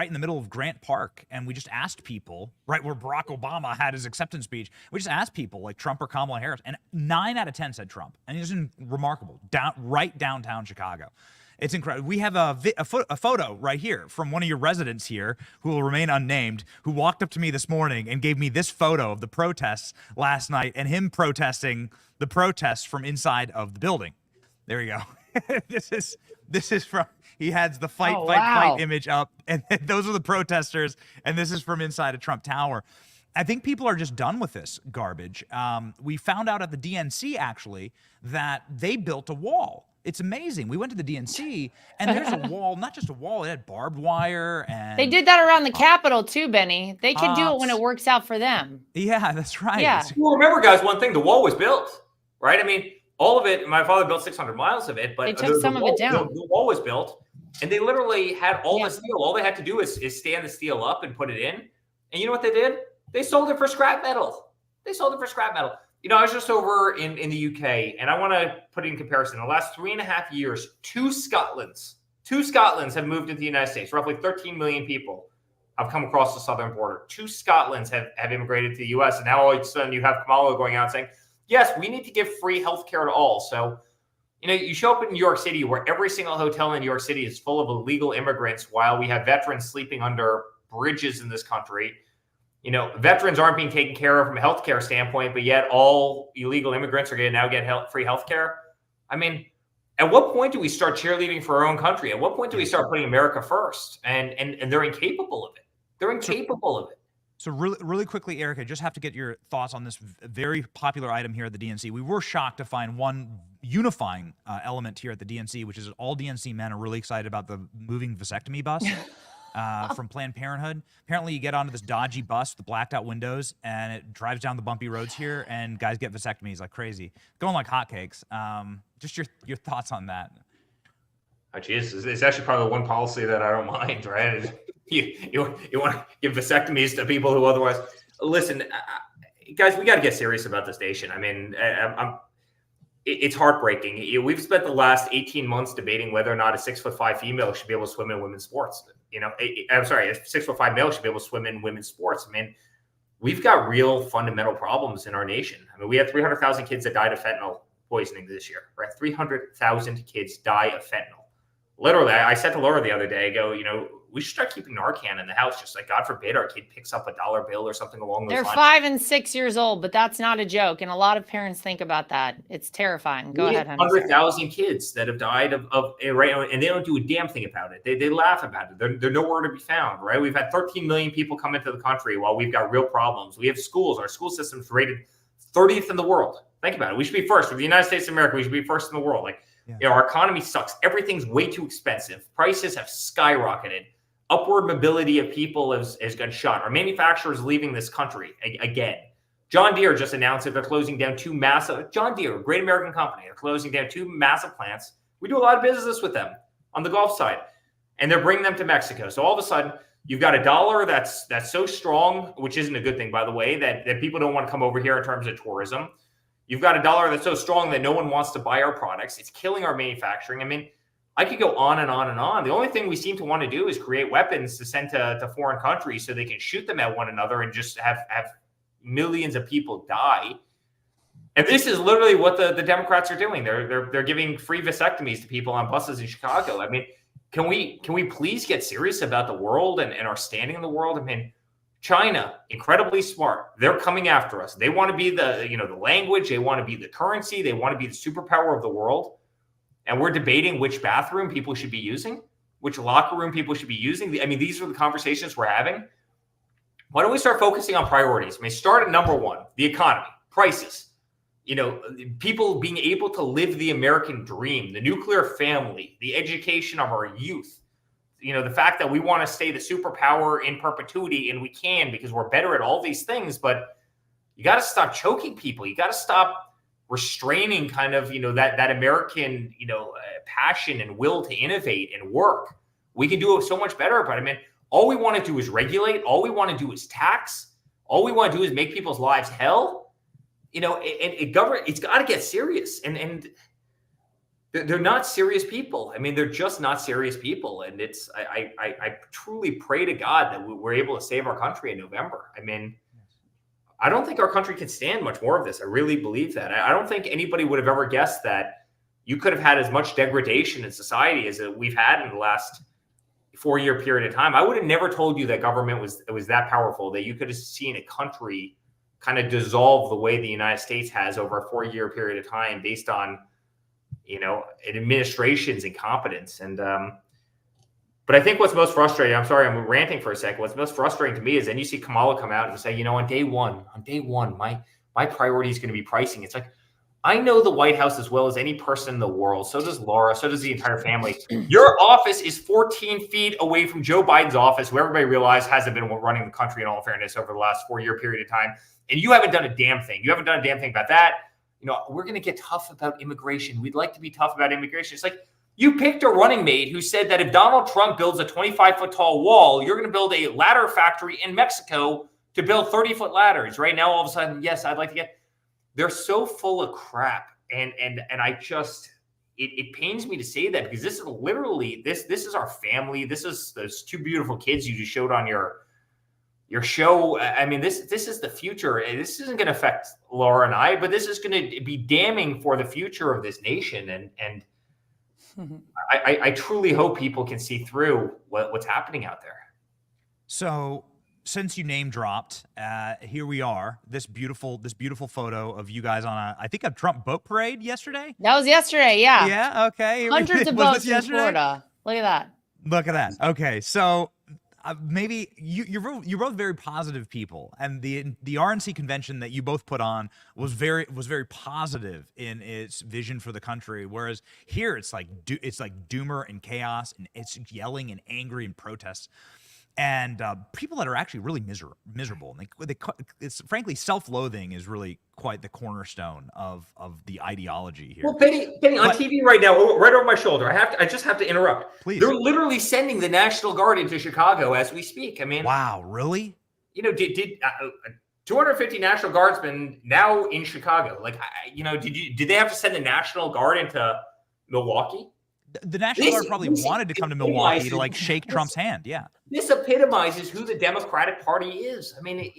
in the middle of Grant Park, and we just asked people, right where Barack Obama had his acceptance speech, we just asked people like Trump or Kamala Harris, and 9 out of 10 said Trump. And it's remarkable, right downtown Chicago. It's incredible. We have a photo right here from one of your residents here who will remain unnamed, who walked up to me this morning and gave me this photo of the protests last night and him protesting the protests from inside of the building. There you go. This is from, he has the fight image up, and those are the protesters, and this is from inside a Trump Tower. I think people are just done with this garbage. We found out at the DNC, actually, that they built a wall. It's amazing. We went to the DNC, and there's a wall, not just a wall, it had barbed wire. And they did that around the Capitol, too, Benny. They can do it when it works out for them. Yeah, that's right. Yeah. Well, remember, guys, one thing, the wall was built, right? I mean, all of it, my father built 600 miles of it, but they took some of it down. The wall was built, and they literally had all the steel. All they had to do is stand the steel up and put it in. And you know what they did? They sold it for scrap metal. I was just over in the UK, and I want to put it in comparison. In the last 3.5 years, two Scotlands have moved into the United States. Roughly 13 million people have come across the southern border. 2 Scotlands have immigrated to the U.S., and now all of a sudden you have Kamala going out saying, yes, we need to give free health care to all. So, you show up in New York City where every single hotel in New York City is full of illegal immigrants while we have veterans sleeping under bridges in this country. Veterans aren't being taken care of from a healthcare standpoint, but yet all illegal immigrants are going to now get free healthcare. I mean, at what point do we start cheerleading for our own country? At what point do we start putting America first? And they're incapable of it. So really quickly, Eric, I just have to get your thoughts on this very popular item here at the DNC. We were shocked to find one unifying element here at the DNC, which is all DNC men are really excited about the moving vasectomy bus. From Planned Parenthood. Apparently you get onto this dodgy bus with the blacked out windows and it drives down the bumpy roads here and guys get vasectomies like crazy. Going like hotcakes. Just your thoughts on that. Oh, geez, it's actually probably the one policy that I don't mind, right? You want to give vasectomies to people who otherwise... Listen, guys, we got to get serious about this nation. I mean, it's heartbreaking. We've spent the last 18 months debating whether or not a 6'5" female should be able to swim in women's sports. I'm sorry, a 6'5" male should be able to swim in women's sports. I mean, we've got real fundamental problems in our nation. I mean, we had 300,000 kids that died of fentanyl poisoning this year, right? 300,000 kids die of fentanyl. Literally, I said to Lara the other day, I go, we should start keeping Narcan in the house. Just like, God forbid, our kid picks up a $1 bill or something along those lines. They're 5 and 6 years old, but that's not a joke. And a lot of parents think about that. It's terrifying. Go ahead, honey. 100,000 kids that have died of right, and they don't do a damn thing about it. They laugh about it. They're nowhere to be found, right? We've had 13 million people come into the country while we've got real problems. We have schools. Our school system's rated 30th in the world. Think about it. We should be first. For the United States of America, we should be first in the world. Our economy sucks. Everything's way too expensive. Prices have skyrocketed. Upward mobility of people has got shot. Our manufacturers leaving this country again. John Deere just announced that they're closing down 2 massive, John Deere, a great American company, they're closing down 2 massive plants. We do a lot of business with them on the Gulf side, and they're bringing them to Mexico. So all of a sudden, you've got a dollar that's so strong, which isn't a good thing, by the way, that people don't want to come over here in terms of tourism. You've got a dollar that's so strong that no one wants to buy our products. It's killing our manufacturing. I mean, I could go on and on and on. The only thing we seem to want to do is create weapons to send to foreign countries so they can shoot them at one another and just have millions of people die. And this is literally what the Democrats are doing. They're giving free vasectomies to people on buses in Chicago. I mean, can we please get serious about the world and our standing in the world? I mean, China, incredibly smart. They're coming after us. They want to be the language. They want to be the currency. They want to be the superpower of the world. And we're debating which bathroom people should be using, which locker room people should be using. I mean, these are the conversations we're having. Why don't we start focusing on priorities? I mean, start at number one, the economy, prices. People being able to live the American dream, the nuclear family, the education of our youth. The fact that we want to stay the superpower in perpetuity, and we can because we're better at all these things, but you got to stop choking people. You got to stop restraining kind of, that American, passion and will to innovate and work. We can do it so much better, but I mean, all we want to do is regulate. All we want to do is tax. All we want to do is make people's lives hell. It's got to get serious. And they're not serious people. I mean, they're just not serious people. And I truly pray to God that we're able to save our country in November. I mean, I don't think our country can stand much more of this. I really believe that. I don't think anybody would have ever guessed that you could have had as much degradation in society as we've had in the last 4-year period of time. I would have never told you that government was that powerful, that you could have seen a country kind of dissolve the way the United States has over a 4-year period of time based on, an administration's incompetence. And, but I think what's most frustrating, I'm sorry, I'm ranting for a second. What's most frustrating to me is then you see Kamala come out and say, on day one, my priority is going to be pricing. It's like, I know the White House as well as any person in the world. So does Lara. So does the entire family. Your office is 14 feet away from Joe Biden's office, who everybody realized hasn't been running the country in all fairness over the last 4-year period of time. And you haven't done a damn thing. You haven't done a damn thing about that. We're going to get tough about immigration. We'd like to be tough about immigration. It's like you picked a running mate who said that if Donald Trump builds a 25-foot tall wall, you're going to build a ladder factory in Mexico to build 30-foot ladders. Right now, all of a sudden, yes, I'd like to get. They're so full of crap, and I just it pains me to say that because this is literally this is our family. This is those two beautiful kids you just showed on your show. I mean, this is the future. This isn't going to affect Laura and I, but this is going to be damning for the future of this nation. And I truly hope people can see through what's happening out there. So since you name dropped, here we are. This beautiful photo of you guys on I think a Trump boat parade yesterday. That was yesterday. Yeah. Yeah. Okay. Hundreds of boats in Florida. Look at that. Look at that. Okay. So maybe you're both very positive people, and the RNC convention that you both put on was very positive in its vision for the country. Whereas here it's like doomer and chaos, and it's yelling and angry and protests. And people that are actually really miserable. And it's frankly, self-loathing is really quite the cornerstone of the ideology here. Well, Benny, on TV right now, right over my shoulder, I just have to interrupt. Please. They're literally sending the National Guard into Chicago as we speak. I mean, wow, really? Did 250 National Guardsmen now in Chicago? Like, did they have to send the National Guard into Milwaukee? The National Guard probably wanted to come to Milwaukee to shake Trump's hand. Yeah. This epitomizes who the Democratic Party is. I mean,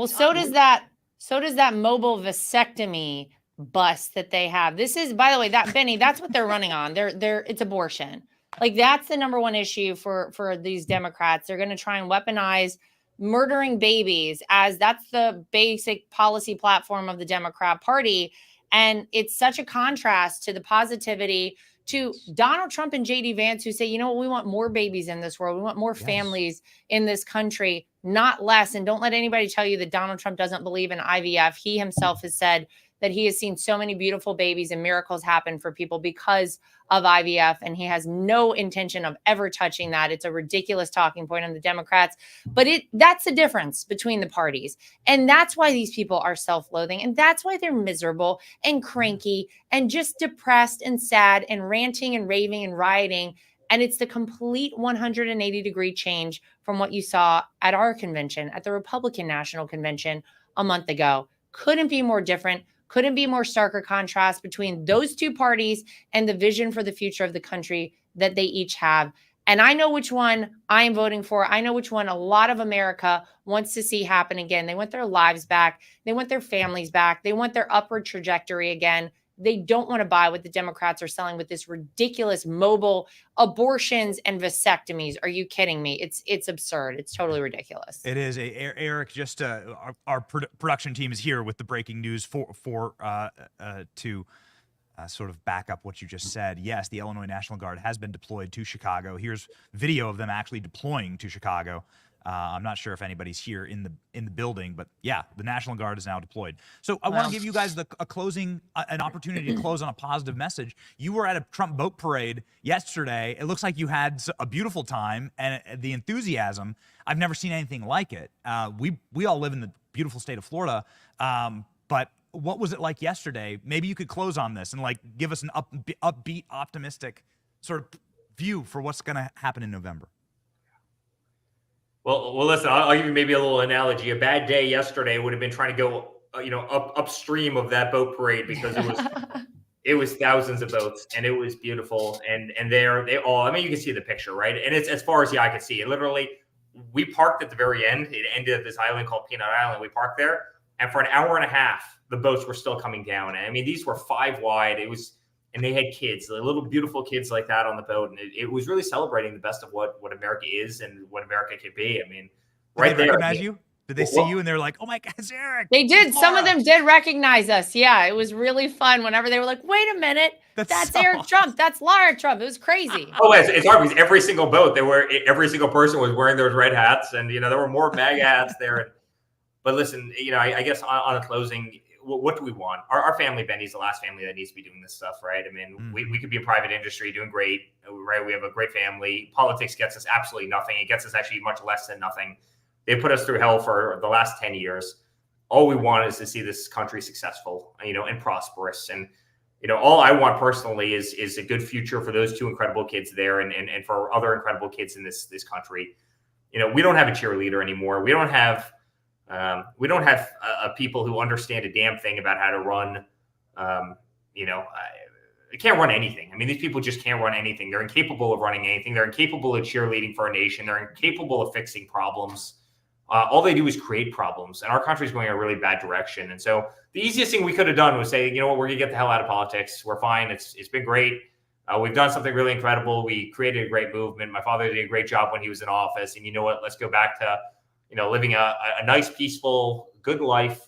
so does that mobile vasectomy bus that they have. This is, by the way, Benny, that's what they're running on. It's abortion. That's the number one issue for these Democrats. They're going to try and weaponize murdering babies as that's the basic policy platform of the Democrat Party. And it's such a contrast to the positivity to Donald Trump and J.D. Vance, who say, we want more babies in this world. We want more families in this country, not less. And don't let anybody tell you that Donald Trump doesn't believe in IVF. He himself has said that he has seen so many beautiful babies and miracles happen for people because of IVF. And he has no intention of ever touching that. It's a ridiculous talking point on the Democrats, but that's the difference between the parties. And that's why these people are self-loathing. And that's why they're miserable and cranky and just depressed and sad and ranting and raving and rioting. And it's the complete 180-degree change from what you saw at our convention, at the Republican National Convention a month ago. Couldn't be more different. Couldn't be more starker contrast between those two parties and the vision for the future of the country that they each have. And I know which one I am voting for. I know which one a lot of America wants to see happen again. They want their lives back. They want their families back. They want their upward trajectory again. They don't want to buy what the Democrats are selling with this ridiculous mobile abortions and vasectomies. Are you kidding me? It's absurd. It's totally ridiculous. It is. Eric, just our production team is here with the breaking news to sort of back up what you just said. Yes, the Illinois National Guard has been deployed to Chicago. Here's video of them actually deploying to Chicago. I'm not sure if anybody's here in the building, but yeah, the National Guard is now deployed. So I want to give you guys an opportunity to close on a positive message. You were at a Trump boat parade yesterday. It looks like you had a beautiful time, and the enthusiasm, I've never seen anything like it. We all live in the beautiful state of Florida, but what was it like yesterday? Maybe you could close on this and like give us an upbeat, optimistic sort of view for what's going to happen in November. Well, listen, I'll give you maybe a little analogy. A bad day yesterday would have been trying to go, upstream of that boat parade because it was thousands of boats and it was beautiful. And they all, I mean, you can see the picture, right? And it's as far as the eye could see. And literally, we parked at the very end. It ended at this island called Peanut Island. We parked there, and for an hour and a half, the boats were still coming down. And I mean, these were 5 wide. And they had kids, little beautiful kids like that on the boat. And it was really celebrating the best of what America is and what America could be. I mean, right there. Did they recognize you? Did they see you and they're like, oh my God, it's Eric? They did. Some of them did recognize us. Yeah, it was really fun whenever they were like, wait a minute, that's so Eric Trump. That's Lara Trump. It was crazy. Oh, it's hard because every single boat, every single person was wearing those red hats. And, there were more MAGA hats there. But listen, I guess on a closing, what do we want? Our family, Benny's the last family that needs to be doing this stuff, right? I mean, we could be a private industry doing great, right? We have a great family. Politics gets us absolutely nothing. It gets us actually much less than nothing. They put us through hell for the last 10 years. All we want is to see this country successful, and prosperous. And, all I want personally is a good future for those 2 incredible kids there and for other incredible kids in this country. We don't have a cheerleader anymore. We don't have people who understand a damn thing about how to run. They can't run anything. I mean, these people just can't run anything. They're incapable of running anything. They're incapable of cheerleading for a nation. They're incapable of fixing problems. All they do is create problems, and our country is going in a really bad direction. And so the easiest thing we could have done was say, you know what, we're going to get the hell out of politics. We're fine. It's been great. We've done something really incredible. We created a great movement. My father did a great job when he was in office. And you know what? Let's go back to living a nice, peaceful, good life.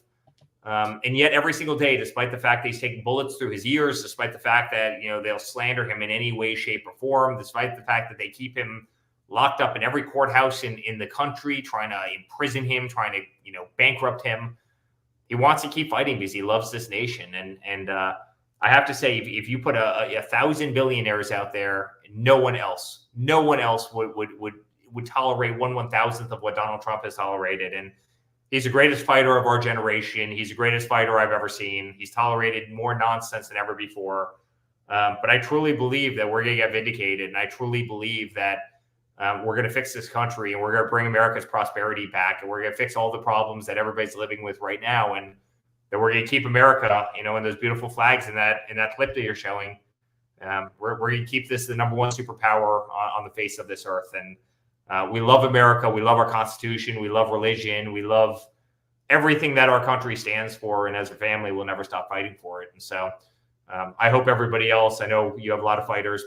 And yet every single day, despite the fact that he's taking bullets through his ears, despite the fact that, they'll slander him in any way, shape, or form, despite the fact that they keep him locked up in every courthouse in the country, trying to imprison him, trying to, bankrupt him, he wants to keep fighting because he loves this nation. And I have to say, if you put 1,000 billionaires out there, no one else would tolerate 1/1000th of what Donald Trump has tolerated. And he's the greatest fighter of our generation. He's the greatest fighter I've ever seen. He's tolerated more nonsense than ever before. But I truly believe that we're going to get vindicated. And I truly believe that we're going to fix this country, and we're going to bring America's prosperity back. And we're going to fix all the problems that everybody's living with right now. And that we're going to keep America, and those beautiful flags in that clip that you're showing. We're going to keep this the number 1 superpower on the face of this earth. And we love America. We love our Constitution. We love religion. We love everything that our country stands for. And as a family, we'll never stop fighting for it. And so I hope everybody else, I know you have a lot of fighters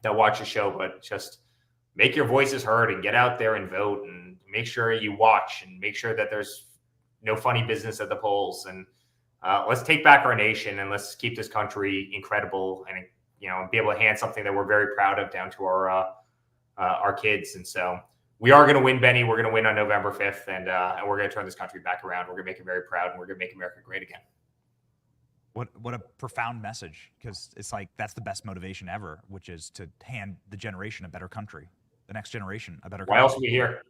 that watch the show, but just make your voices heard and get out there and vote, and make sure you watch and make sure that there's no funny business at the polls. And let's take back our nation, and let's keep this country incredible, and be able to hand something that we're very proud of down to our kids. And so we are going to win, Benny. We're going to win on November 5th, and we're going to turn this country back around. We're going to make it very proud, and we're going to make America great again. What a profound message, because it's like that's the best motivation ever, which is to hand the generation a better country, the next generation a better country. Why else are we here?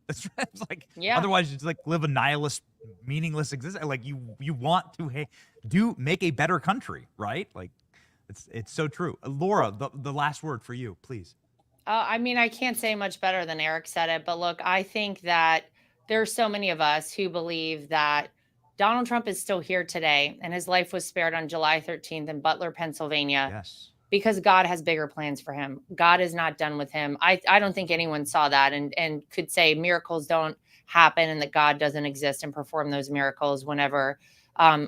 That's right. It's like, otherwise you just like live a nihilist, meaningless existence. Like you want to make a better country, right? Like it's so true. Laura, the last word for you, please. I mean, I can't say much better than Eric said it, but look, I think that there's so many of us who believe that Donald Trump is still here today, and his life was spared on July 13th in Butler, Pennsylvania. Yes. Because God has bigger plans for him. God is not done with him. I don't think anyone saw that and could say miracles don't happen and that God doesn't exist and perform those miracles whenever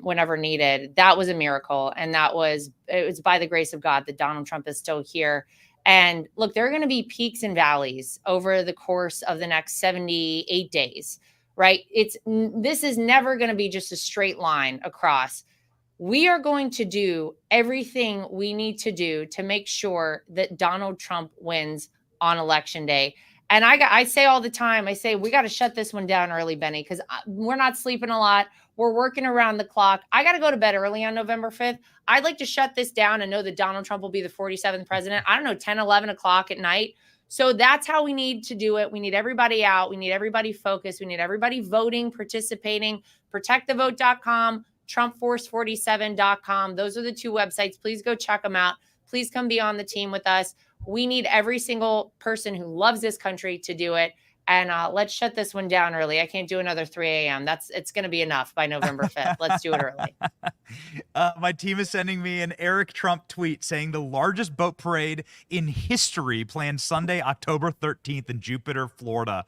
whenever needed. That was a miracle. And it was by the grace of God that Donald Trump is still here. And look, there are going to be peaks and valleys over the course of the next 78 days, right? This is never going to be just a straight line across. We are going to do everything we need to do to make sure that Donald Trump wins on election day. And I say all the time, I say, we got to shut this one down early, Benny, because we're not sleeping a lot. We're working around the clock. I got to go to bed early on November 5th. I'd like to shut this down and know that Donald Trump will be the 47th president. I don't know, 10, 11 o'clock at night. So that's how we need to do it. We need everybody out. We need everybody focused. We need everybody voting, participating. ProtectTheVote.com, TrumpForce47.com. Those are the two websites. Please go check them out. Please come be on the team with us. We need every single person who loves this country to do it. And let's shut this one down early. I can't do another 3 a.m. It's going to be enough by November 5th. Let's do it early. My team is sending me an Eric Trump tweet saying the largest boat parade in history planned Sunday, October 13th in Jupiter, Florida.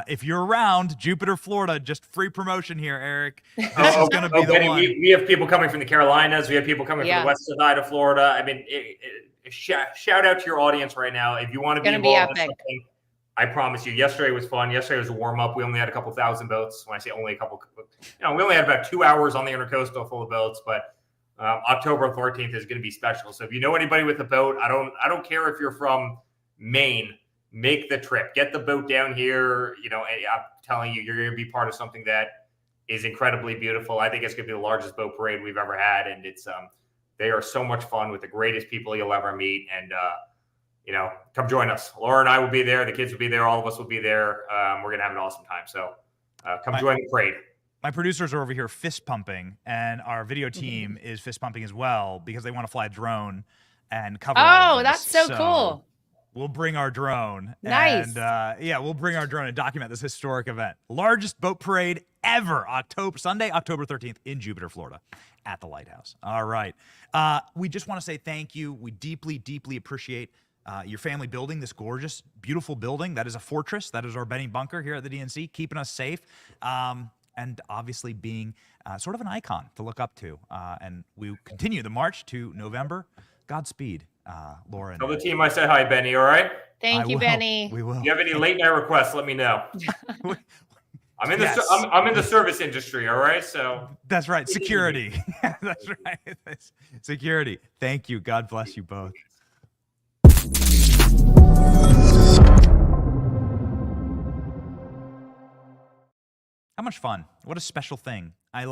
If you're around Jupiter, Florida, just free promotion here, Eric. This is going to be the one. We have people coming from the Carolinas. We have people coming from the west side of Florida. I mean, shout out to your audience right now. If you want to be involved in something, I promise you, yesterday was fun. Yesterday was a warm-up. We only had a couple thousand boats. When I say only a couple, we only had about 2 hours on the Intercoastal full of boats, but October 13th is going to be special. So if you know anybody with a boat, I don't care if you're from Maine, make the trip. Get the boat down here. I'm telling you, you're going to be part of something that is incredibly beautiful. I think it's going to be the largest boat parade we've ever had, and they are so much fun with the greatest people you'll ever meet. And come join us. Laura and I will be there. The kids will be there. All of us will be there. We're going to have an awesome time. So come join the parade. My producers are over here fist pumping, and our video team is fist pumping as well because they want to fly a drone and cover. Oh, that's so cool. We'll bring our drone. Nice. And we'll bring our drone and document this historic event. Largest boat parade ever. Sunday, October 13th in Jupiter, Florida at the Lighthouse. All right. We just want to say thank you. We deeply, deeply appreciate your family building this gorgeous, beautiful building. That is a fortress. That is our Benny bunker here at the DNC, keeping us safe. And obviously being sort of an icon to look up to. And we continue the march to November. Godspeed, Laura. Tell the team I said hi, Benny, all right? Thank you, Benny. We will. If you have any late night requests, let me know. I'm in the service industry, all right? So that's right. Security. That's right. Security. Thank you. God bless you both. How much fun. What a special thing. I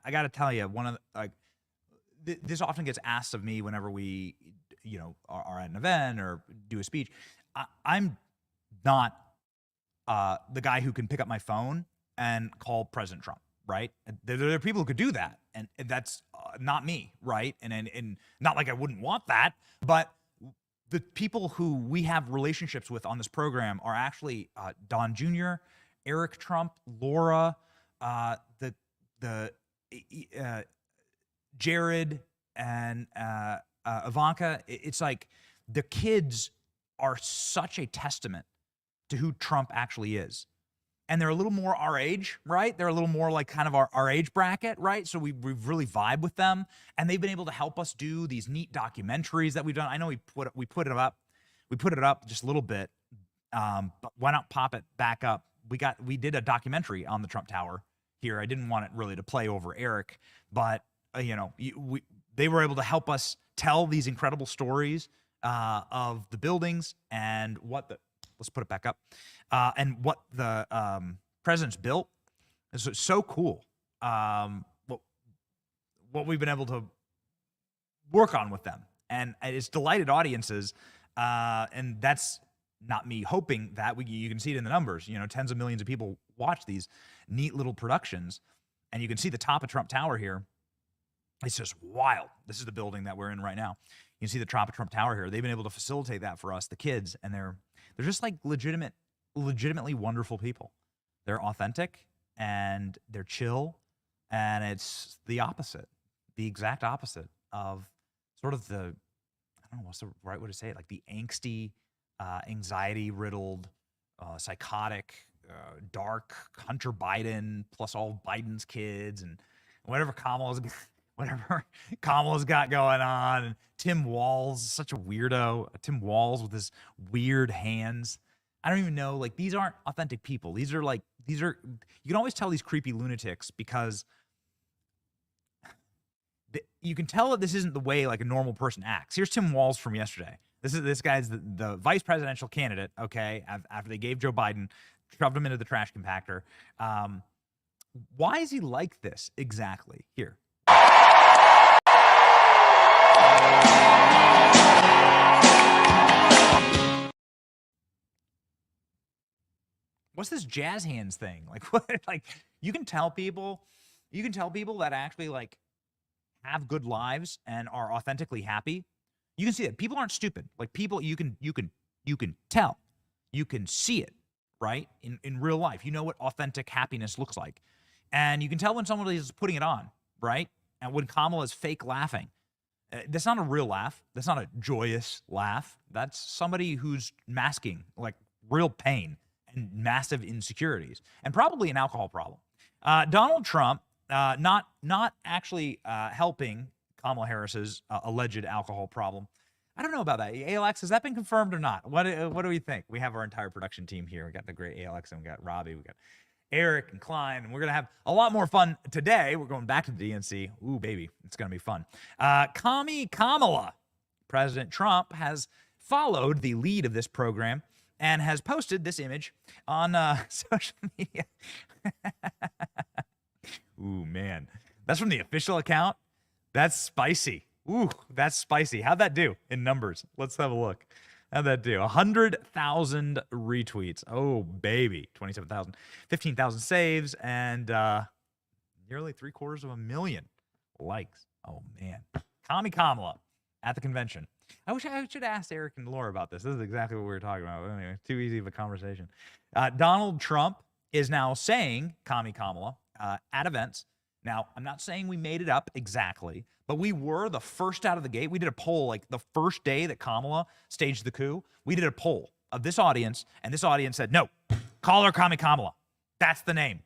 got to tell you, this often gets asked of me whenever we, are at an event or do a speech. I'm not the guy who can pick up my phone and call President Trump, right? There are people who could do that, and that's not me, right? And not like I wouldn't want that, but the people who we have relationships with on this program are actually Don Jr., Eric Trump, Laura, Jared, and Ivanka. It's like the kids are such a testament to who Trump actually is. And they're a little more our age, right? They're a little more like kind of our age bracket, right? So we really vibe with them. And they've been able to help us do these neat documentaries that we've done. I know we put it up just a little bit, but why not pop it back up? We did a documentary on the Trump Tower here. I didn't want it really to play over Eric, but they were able to help us tell these incredible stories of the buildings and let's put it back up, and what the president's built. Is so cool. What we've been able to work on with them, and it's delighted audiences, and that's not me hoping that. You can see it in the numbers. Tens of millions of people watch these neat little productions, and you can see the top of Trump Tower here. It's just wild. This is the building that we're in right now. You can see the top of Trump Tower here. They've been able to facilitate that for us, the kids, and they're just like legitimately wonderful people. They're authentic and they're chill, and it's the exact opposite of sort of I don't know what's the right way to say it, like the angsty, anxiety-riddled, psychotic, dark Hunter Biden plus all Biden's kids and whatever Kamala's got going on. And Tim Walz, such a weirdo. Tim Walz with his weird hands. I don't even know. Like, these aren't authentic people. You can always tell these creepy lunatics because you can tell that this isn't the way like a normal person acts. Here's Tim Walz from yesterday. This guy's the vice presidential candidate, okay, after they gave Joe Biden, shoved him into the trash compactor. Why is he like this exactly? Here. What's this jazz hands thing? Like, what? Like, you can tell people that actually like have good lives and are authentically happy. You can see that people aren't stupid. Like, people, you can tell, you can see it, right? In real life, you know what authentic happiness looks like, and you can tell when somebody is putting it on, right? And when Kamala is fake laughing, that's not a real laugh. That's not a joyous laugh. That's somebody who's masking like real pain and massive insecurities, and probably an alcohol problem. Donald Trump, not actually helping Kamala Harris's alleged alcohol problem. I don't know about that. ALX, has that been confirmed or not? What do we think? We have our entire production team here. We got the great ALX, and we got Robbie, we got Eric and Klein, and we're gonna have a lot more fun today. We're going back to the DNC. Ooh, baby, it's gonna be fun. Kamala. President Trump has followed the lead of this program and has posted this image on social media. Ooh, man. That's from the official account. That's spicy. Ooh, that's spicy. How'd that do in numbers? Let's have a look. How'd that do? 100,000 retweets. Oh, baby. 27,000. 15,000 saves, and nearly 750,000 likes. Oh, man. Kamala at the convention. I wish I should ask Eric and Laura about this. This is exactly what we were talking about. Anyway, too easy of a conversation. Donald Trump is now saying Kamala at events. Now, I'm not saying we made it up exactly, but we were the first out of the gate. We did a poll like the first day that Kamala staged the coup. We did a poll of this audience, and this audience said, no, call her Kamala. That's the name.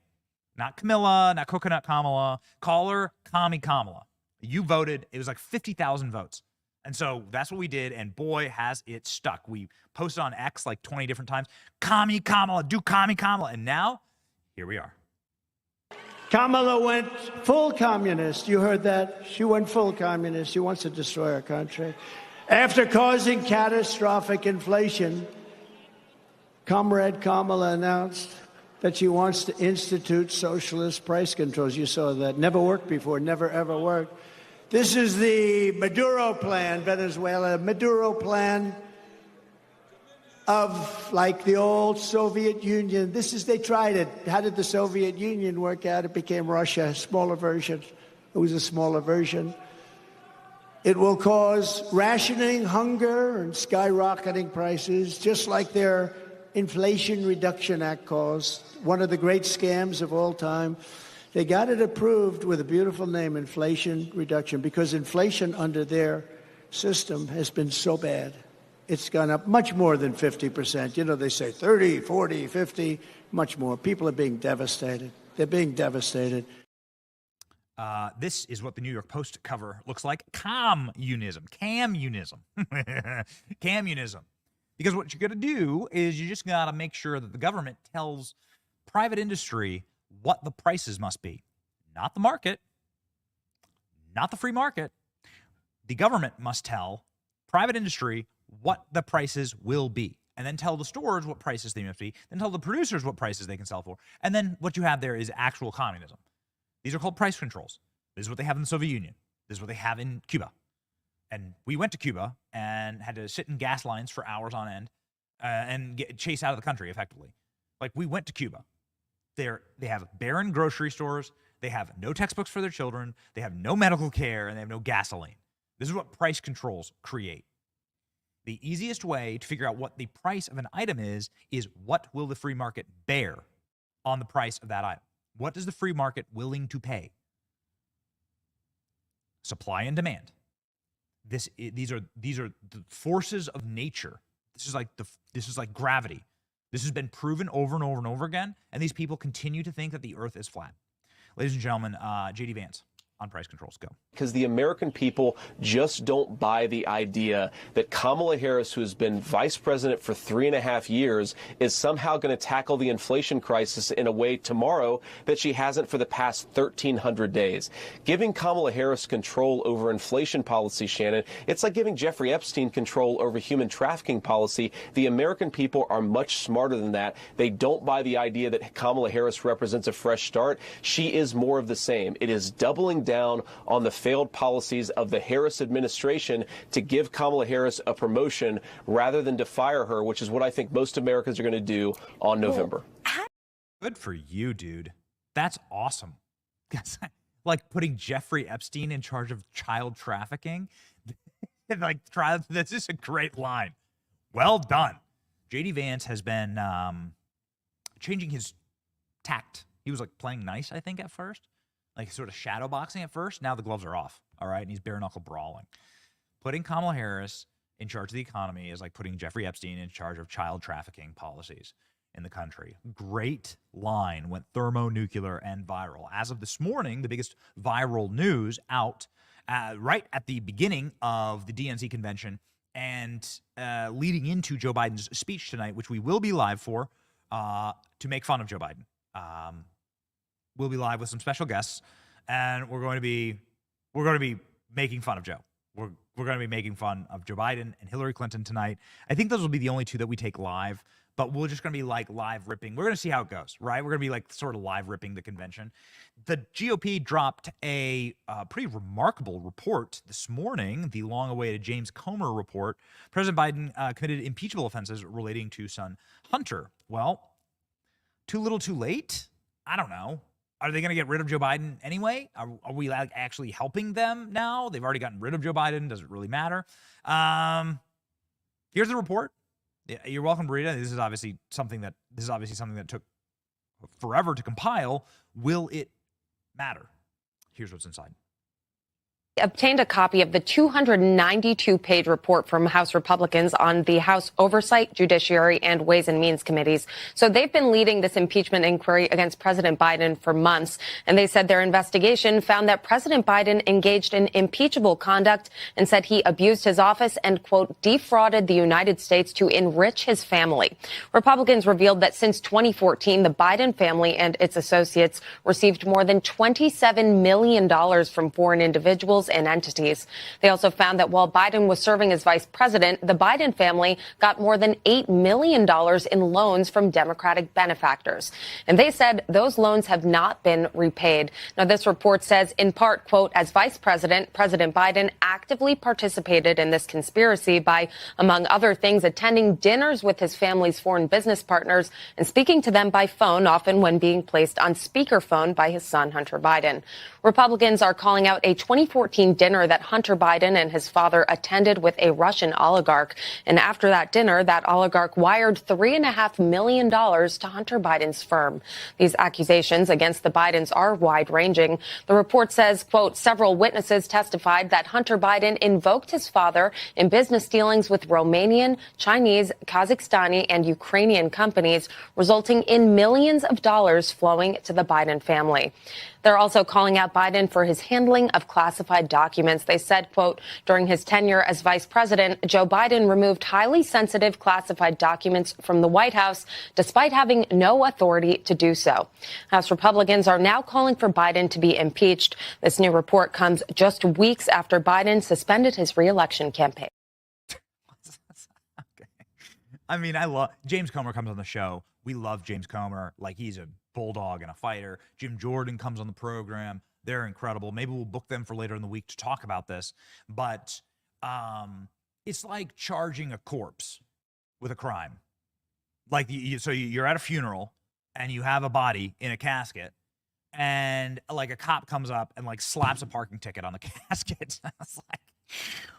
Not Camilla, not Coconut Kamala. Call her Kamala. You voted. It was like 50,000 votes. And so that's what we did, and boy, has it stuck. We posted on X like 20 different times. Kamala, do Kamala. And now, here we are. Kamala went full communist. You heard that? She went full communist. She wants to destroy our country. After causing catastrophic inflation, Comrade Kamala announced that she wants to institute socialist price controls. You saw that. Never worked before. Never, ever worked. This is the Maduro plan, Venezuela. Maduro plan of like the old Soviet Union. They tried it. How did the Soviet Union work out? It became Russia, a smaller version. It was a smaller version. It will cause rationing, hunger, and skyrocketing prices, just like their Inflation Reduction Act caused, one of the great scams of all time. They got it approved with a beautiful name, Inflation Reduction, because inflation under their system has been so bad. It's gone up much more than 50%. You know, they say 30, 40, 50, much more. People are being devastated. They're being devastated. This is what the New York Post cover looks like. Communism. Because what you got to do is you just got to make sure that the government tells private industry what the prices must be. Not the market. Not the free market. The government must tell private industry what the prices will be, and then tell the stores what prices they must be, then tell the producers what prices they can sell for, and then what you have there is actual communism. These are called price controls. This is what they have in the Soviet Union. This is what they have in Cuba. And we went to Cuba and had to sit in gas lines for hours on end and get chased out of the country, effectively. Like, we went to Cuba. They have barren grocery stores. They have no textbooks for their children. They have no medical care, and they have no gasoline. This is what price controls create. The easiest way to figure out what the price of an item is what will the free market bear on the price of that item? What is the free market willing to pay? Supply and demand. These are the forces of nature. This is like gravity. This has been proven over and over and over again, and these people continue to think that the earth is flat. Ladies and gentlemen, JD Vance on price controls. Go. Because the American people just don't buy the idea that Kamala Harris, who has been vice president for 3.5 years, is somehow going to tackle the inflation crisis in a way tomorrow that she hasn't for the past 1,300 days. Giving Kamala Harris control over inflation policy, Shannon, it's like giving Jeffrey Epstein control over human trafficking policy. The American people are much smarter than that. They don't buy the idea that Kamala Harris represents a fresh start. She is more of the same. It is doubling down on the failed policies of the Harris administration to give Kamala Harris a promotion rather than to fire her, which is what I think most Americans are going to do on November. Good for you, dude. That's awesome. Like putting Jeffrey Epstein in charge of child trafficking. This is a great line. Well done. JD Vance has been changing his tact. He was like playing nice, I think, at first. Like sort of shadow boxing at first. Now the gloves are off, all right? And he's bare knuckle brawling. Putting Kamala Harris in charge of the economy is like putting Jeffrey Epstein in charge of child trafficking policies in the country. Great line, went thermonuclear and viral. As of this morning, the biggest viral news out right at the beginning of the DNC convention and leading into Joe Biden's speech tonight, which we will be live for to make fun of Joe Biden. We'll be live with some special guests, and we're going to be making fun of Joe. We're going to be making fun of Joe Biden and Hillary Clinton tonight. I think those will be the only two that we take live, but we're just going to be like live ripping. We're going to see how it goes, right? We're going to be like sort of live ripping the convention. The GOP dropped a pretty remarkable report this morning, the long-awaited James Comer report. President Biden committed impeachable offenses relating to son Hunter. Well, too little, too late? I don't know. Are they going to get rid of Joe Biden anyway? Are we actually helping them now? They've already gotten rid of Joe Biden. Does it really matter? Here's the report. You're welcome to read it. This is obviously something that took forever to compile. Will it matter? Here's what's inside. Obtained a copy of the 292-page report from House Republicans on the House Oversight, Judiciary, and Ways and Means committees. So they've been leading this impeachment inquiry against President Biden for months. And they said their investigation found that President Biden engaged in impeachable conduct and said he abused his office and, quote, defrauded the United States to enrich his family. Republicans revealed that since 2014, the Biden family and its associates received more than $27 million from foreign individuals and entities. They also found that while Biden was serving as vice president, the Biden family got more than $8 million in loans from Democratic benefactors. And they said those loans have not been repaid. Now, this report says, in part, quote, as vice president, President Biden actively participated in this conspiracy by, among other things, attending dinners with his family's foreign business partners and speaking to them by phone, often when being placed on speakerphone by his son, Hunter Biden. Republicans are calling out a 2014 dinner that Hunter Biden and his father attended with a Russian oligarch. And after that dinner, that oligarch wired $3.5 million to Hunter Biden's firm. These accusations against the Bidens are wide-ranging. The report says, quote, several witnesses testified that Hunter Biden invoked his father in business dealings with Romanian, Chinese, Kazakhstani, and Ukrainian companies, resulting in millions of dollars flowing to the Biden family. They're also calling out Biden for his handling of classified documents. They said, quote, during his tenure as vice president, Joe Biden removed highly sensitive classified documents from the White House, despite having no authority to do so. House Republicans are now calling for Biden to be impeached. This new report comes just weeks after Biden suspended his reelection campaign. I mean, I love James Comer comes on the show. We love James Comer. Like, he's a bulldog and a fighter. Jim Jordan comes on the program. They're incredible. Maybe we'll book them for later in the week to talk about this. But it's like charging a corpse with a crime. Like, so you're at a funeral and you have a body in a casket, and like a cop comes up and like slaps a parking ticket on the casket. It's like,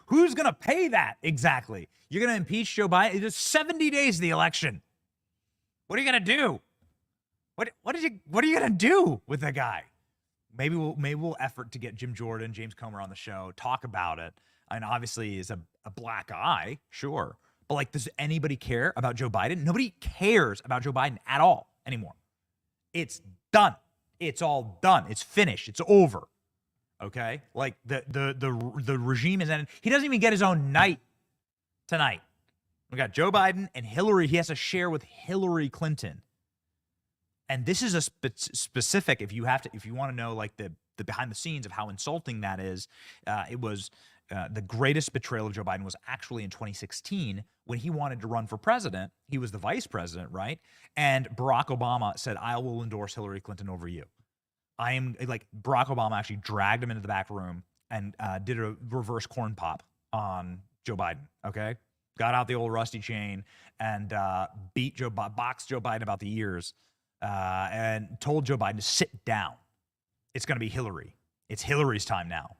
who's going to pay that exactly? You're going to impeach Joe Biden? It's 70 days of the election. What are you going to do? What are you going to do with the guy? Maybe we'll effort to get Jim Jordan, James Comer on the show, talk about it. And obviously he's a black eye, sure. But like, does anybody care about Joe Biden? Nobody cares about Joe Biden at all anymore. It's done. it's all done. It's finished. It's over. Okay? Like the regime is ended. He doesn't even get his own night tonight. We got Joe Biden and Hillary. He has to share with Hillary Clinton. And this is a specific, if you want to know like the behind the scenes of how insulting that is, it was the greatest betrayal of Joe Biden was actually in 2016 when he wanted to run for president. He was the vice president, right? And Barack Obama said, I will endorse Hillary Clinton over you. I am like, Barack Obama actually dragged him into the back room and did a reverse corn pop on Joe Biden, okay? Got out the old rusty chain and boxed Joe Biden about the ears and told Joe Biden to sit down. It's going to be Hillary. It's Hillary's time now.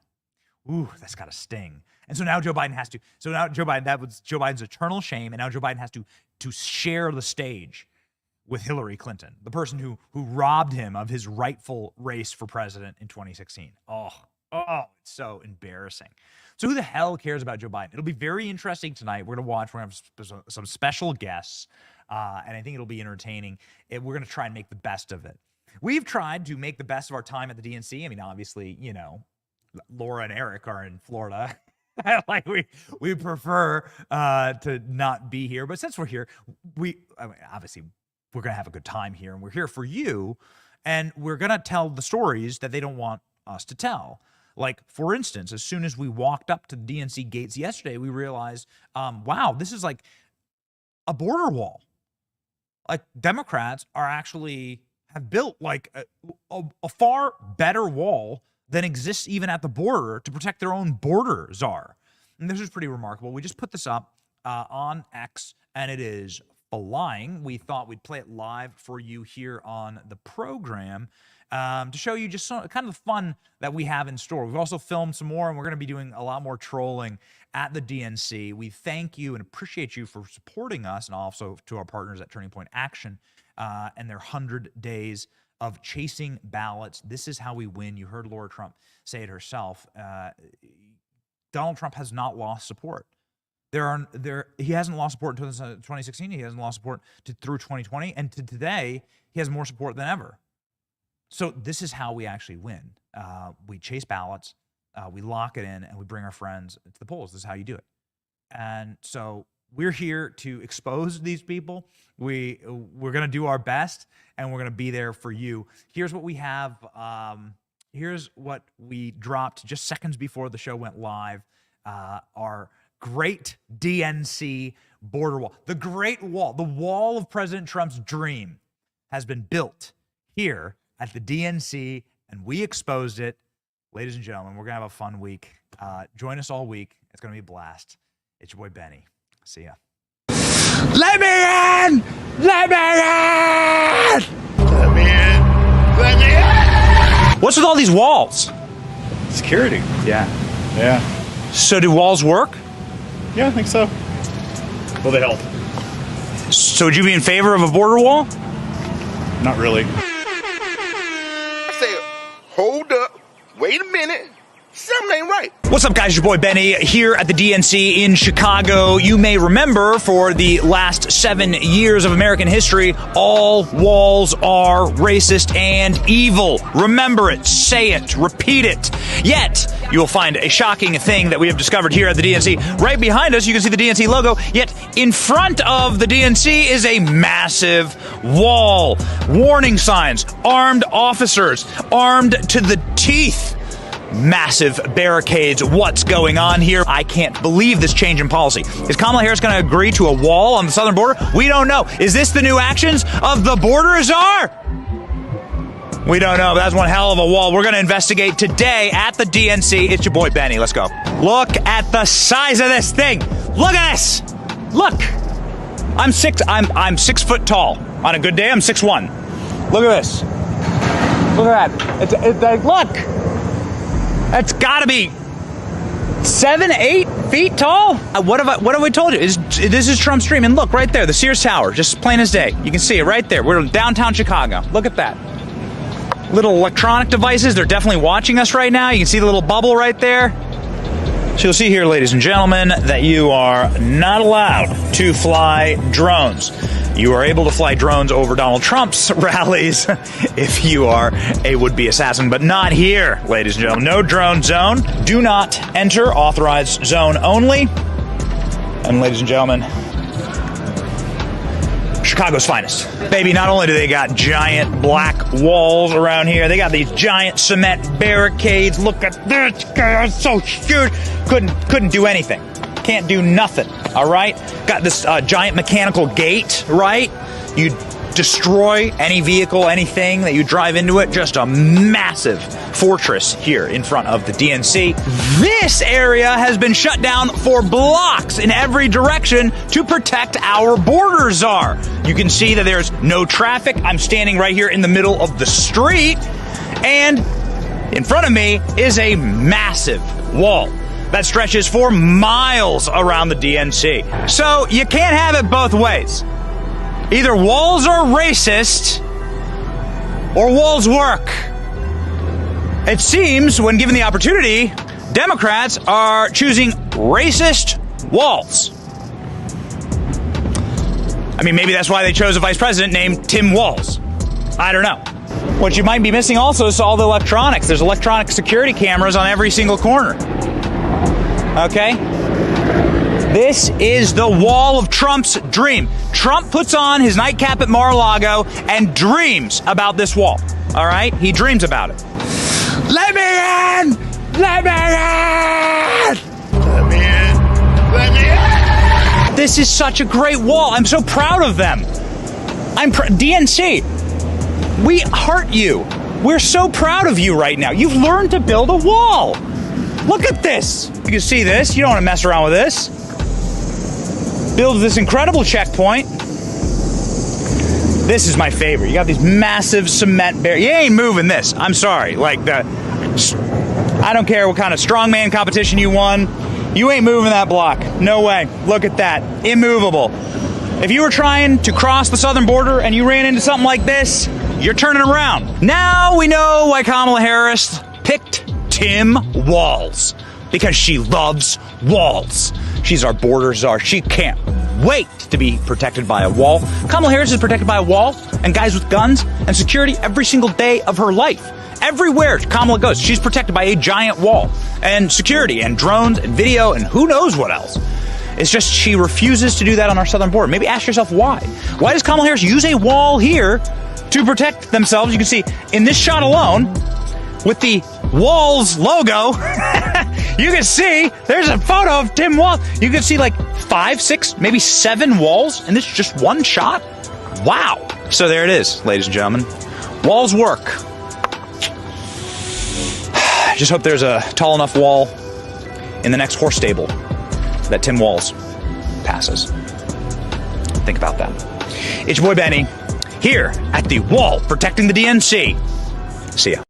Ooh, that's got to sting. And so now Joe Biden has to. So now Joe Biden, that was Joe Biden's eternal shame, and now Joe Biden has to share the stage with Hillary Clinton, the person who robbed him of his rightful race for president in 2016. Oh, it's so embarrassing. So who the hell cares about Joe Biden? It'll be very interesting tonight. We're going to watch. We're going to have some special guests, and I think it'll be entertaining. We're going to try and make the best of it. We've tried to make the best of our time at the DNC. I mean, obviously, you know, Laura and Eric are in Florida. Like we prefer to not be here, but since we're here, obviously we're going to have a good time here, and we're here for you, and we're going to tell the stories that they don't want us to tell. Like, for instance, as soon as we walked up to the DNC gates yesterday, we realized, wow, this is like a border wall. Like, Democrats have built like a far better wall than exists even at the border to protect their own border czar. And this is pretty remarkable. We just put this up on X, and it is flying. We thought we'd play it live for you here on the program to show you just kind of the fun that we have in store. We've also filmed some more, and we're going to be doing a lot more trolling at the DNC. We thank you and appreciate you for supporting us, and also to our partners at Turning Point Action and their 100 days of chasing ballots. This is how we win. You heard Laura Trump say it herself. Donald Trump has not lost support. He hasn't lost support until 2016. He hasn't lost support through 2020. And to today, he has more support than ever. So this is how we actually win. We chase ballots, we lock it in, and we bring our friends to the polls. This is how you do it. And so we're here to expose these people. We're going to do our best, and we're going to be there for you. Here's what we have. Here's what we dropped just seconds before the show went live. Our great DNC border wall. The Great Wall, the wall of President Trump's dream, has been built here at the DNC, and we exposed it. Ladies and gentlemen, we're going to have a fun week. Join us all week. It's going to be a blast. It's your boy, Benny. See ya. Let me in! Let me in! Let me in! Let me in! What's with all these walls? Security. Yeah. Yeah. So do walls work? Yeah, I think so. Will they help? So would you be in favor of a border wall? Not really. I say, hold up, wait a minute. Something ain't right. What's up, guys? Your boy Benny here at the DNC in Chicago. You may remember for the last 7 years of American history, all walls are racist and evil. Remember it, say it, repeat it. Yet, you will find a shocking thing that we have discovered here at the DNC. Right behind us, you can see the DNC logo, yet in front of the DNC is a massive wall. Warning signs, armed officers, armed to the teeth. Massive barricades. What's going on here? I can't believe this change in policy. Is Kamala Harris going to agree to a wall on the southern border? We don't know. Is this the new actions of the border czar? We don't know, but that's one hell of a wall. We're going to investigate today at the DNC. It's your boy Benny. Let's go. Look at the size of this thing. Look at this. Look. I'm 6 foot tall. On a good day, I'm 6'1". Look at this. Look at that. Look. That's got to be 7, 8 feet tall. What have we told you? This is Trump's dream. And look, right there, the Sears Tower, just plain as day. You can see it right there. We're in downtown Chicago. Look at that. Little electronic devices. They're definitely watching us right now. You can see the little bubble right there. So you'll see here, ladies and gentlemen, that you are not allowed to fly drones. You are able to fly drones over Donald Trump's rallies if you are a would-be assassin, but not here, ladies and gentlemen. No drone zone. Do not enter. Authorized zone only. And ladies and gentlemen, Chicago's finest. Baby, not only do they got giant black walls around here, they got these giant cement barricades. Look at this guy, it's so huge. Couldn't do anything. Can't do nothing, all right? Got this giant mechanical gate, right? You destroy any vehicle, anything that you drive into it. Just a massive fortress here in front of the DNC. This area has been shut down for blocks in every direction to protect our border czar. You can see that there's no traffic. I'm standing right here in the middle of the street, and in front of me is a massive wall that stretches for miles around the DNC. So you can't have it both ways. Either walls are racist or walls work. It seems, when given the opportunity, Democrats are choosing racist walls. I mean, maybe that's why they chose a vice president named Tim Walz. I don't know. What you might be missing also is all the electronics. There's electronic security cameras on every single corner. Okay? This is the wall of Trump's dream. Trump puts on his nightcap at Mar-a-Lago and dreams about this wall. All right? He dreams about it. Let me in! Let me in! Let me in! Let me in! This is such a great wall. I'm so proud of them. DNC, we heart you. We're so proud of you right now. You've learned to build a wall. Look at this. You can see this. You don't want to mess around with this. Build this incredible checkpoint. This is my favorite. You got these massive cement barriers. You ain't moving this. I'm sorry. Like, I don't care what kind of strongman competition you won. You ain't moving that block. No way. Look at that. Immovable. If you were trying to cross the southern border and you ran into something like this, you're turning around. Now we know why Kamala Harris picked Tim Walz. Because she loves walls. She's our border czar. She can't wait to be protected by a wall. Kamala Harris is protected by a wall and guys with guns and security every single day of her life. Everywhere Kamala goes, she's protected by a giant wall and security and drones and video and who knows what else. It's just she refuses to do that on our southern border. Maybe ask yourself why. Why does Kamala Harris use a wall here to protect themselves? You can see in this shot alone, with the Walz logo, you can see there's a photo of Tim Walz. You can see like 5, 6, maybe 7 walls in this just one shot. Wow. So there it is, ladies and gentlemen. Walls work. Just hope there's a tall enough wall in the next horse stable that Tim Walz passes. Think about that. It's your boy Benny here at the wall protecting the DNC. See ya.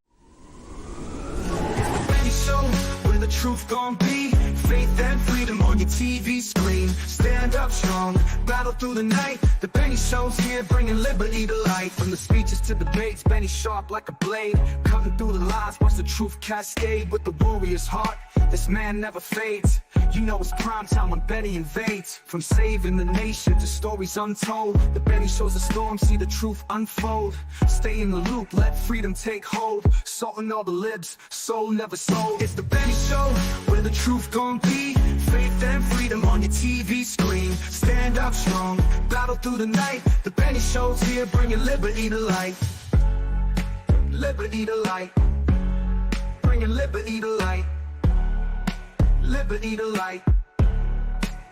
Truth gon' be faith and freedom on your TV screen. Stand up strong, battle through the night. The Benny Show's here, bringing liberty to life. From the speeches to debates, Benny sharp like a blade, cutting through the lies. Watch the truth cascade with the warrior's heart. This man never fades. You know it's prime time when Benny invades. From saving the nation to stories untold, the Benny Show's a storm, see the truth unfold. Stay in the loop, let freedom take hold. Salting all the libs, soul never sold. It's the Benny Show, where the truth gon' be. Faith and freedom on your TV screen. Stand up strong, battle through the night. The Benny Show's here, bringing liberty to light. Liberty to light. Bringing liberty to light. Liberty to light.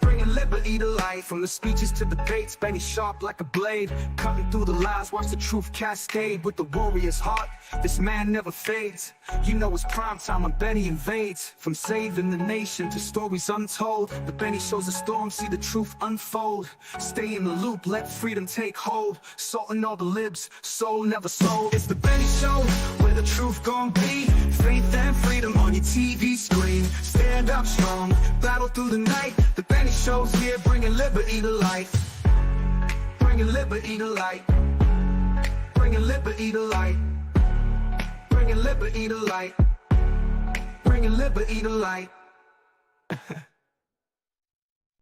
Bringing liberty to light. From the speeches to debates, Benny sharp like a blade, cutting through the lies. Watch the truth cascade with the warrior's heart. This man never fades. You know it's prime time when Benny invades. From saving the nation to stories untold, the Benny Show's a storm, see the truth unfold. Stay in the loop, let freedom take hold. Salting all the libs, soul never sold. It's the Benny Show, where the truth gon' be. Faith and freedom on your TV screen. Stand up strong, battle through the night. The Benny Show's here, bringing liberty to light. Bringing liberty to light. Bringing liberty to light. Bringing liberty to light. Bringing liberty to light.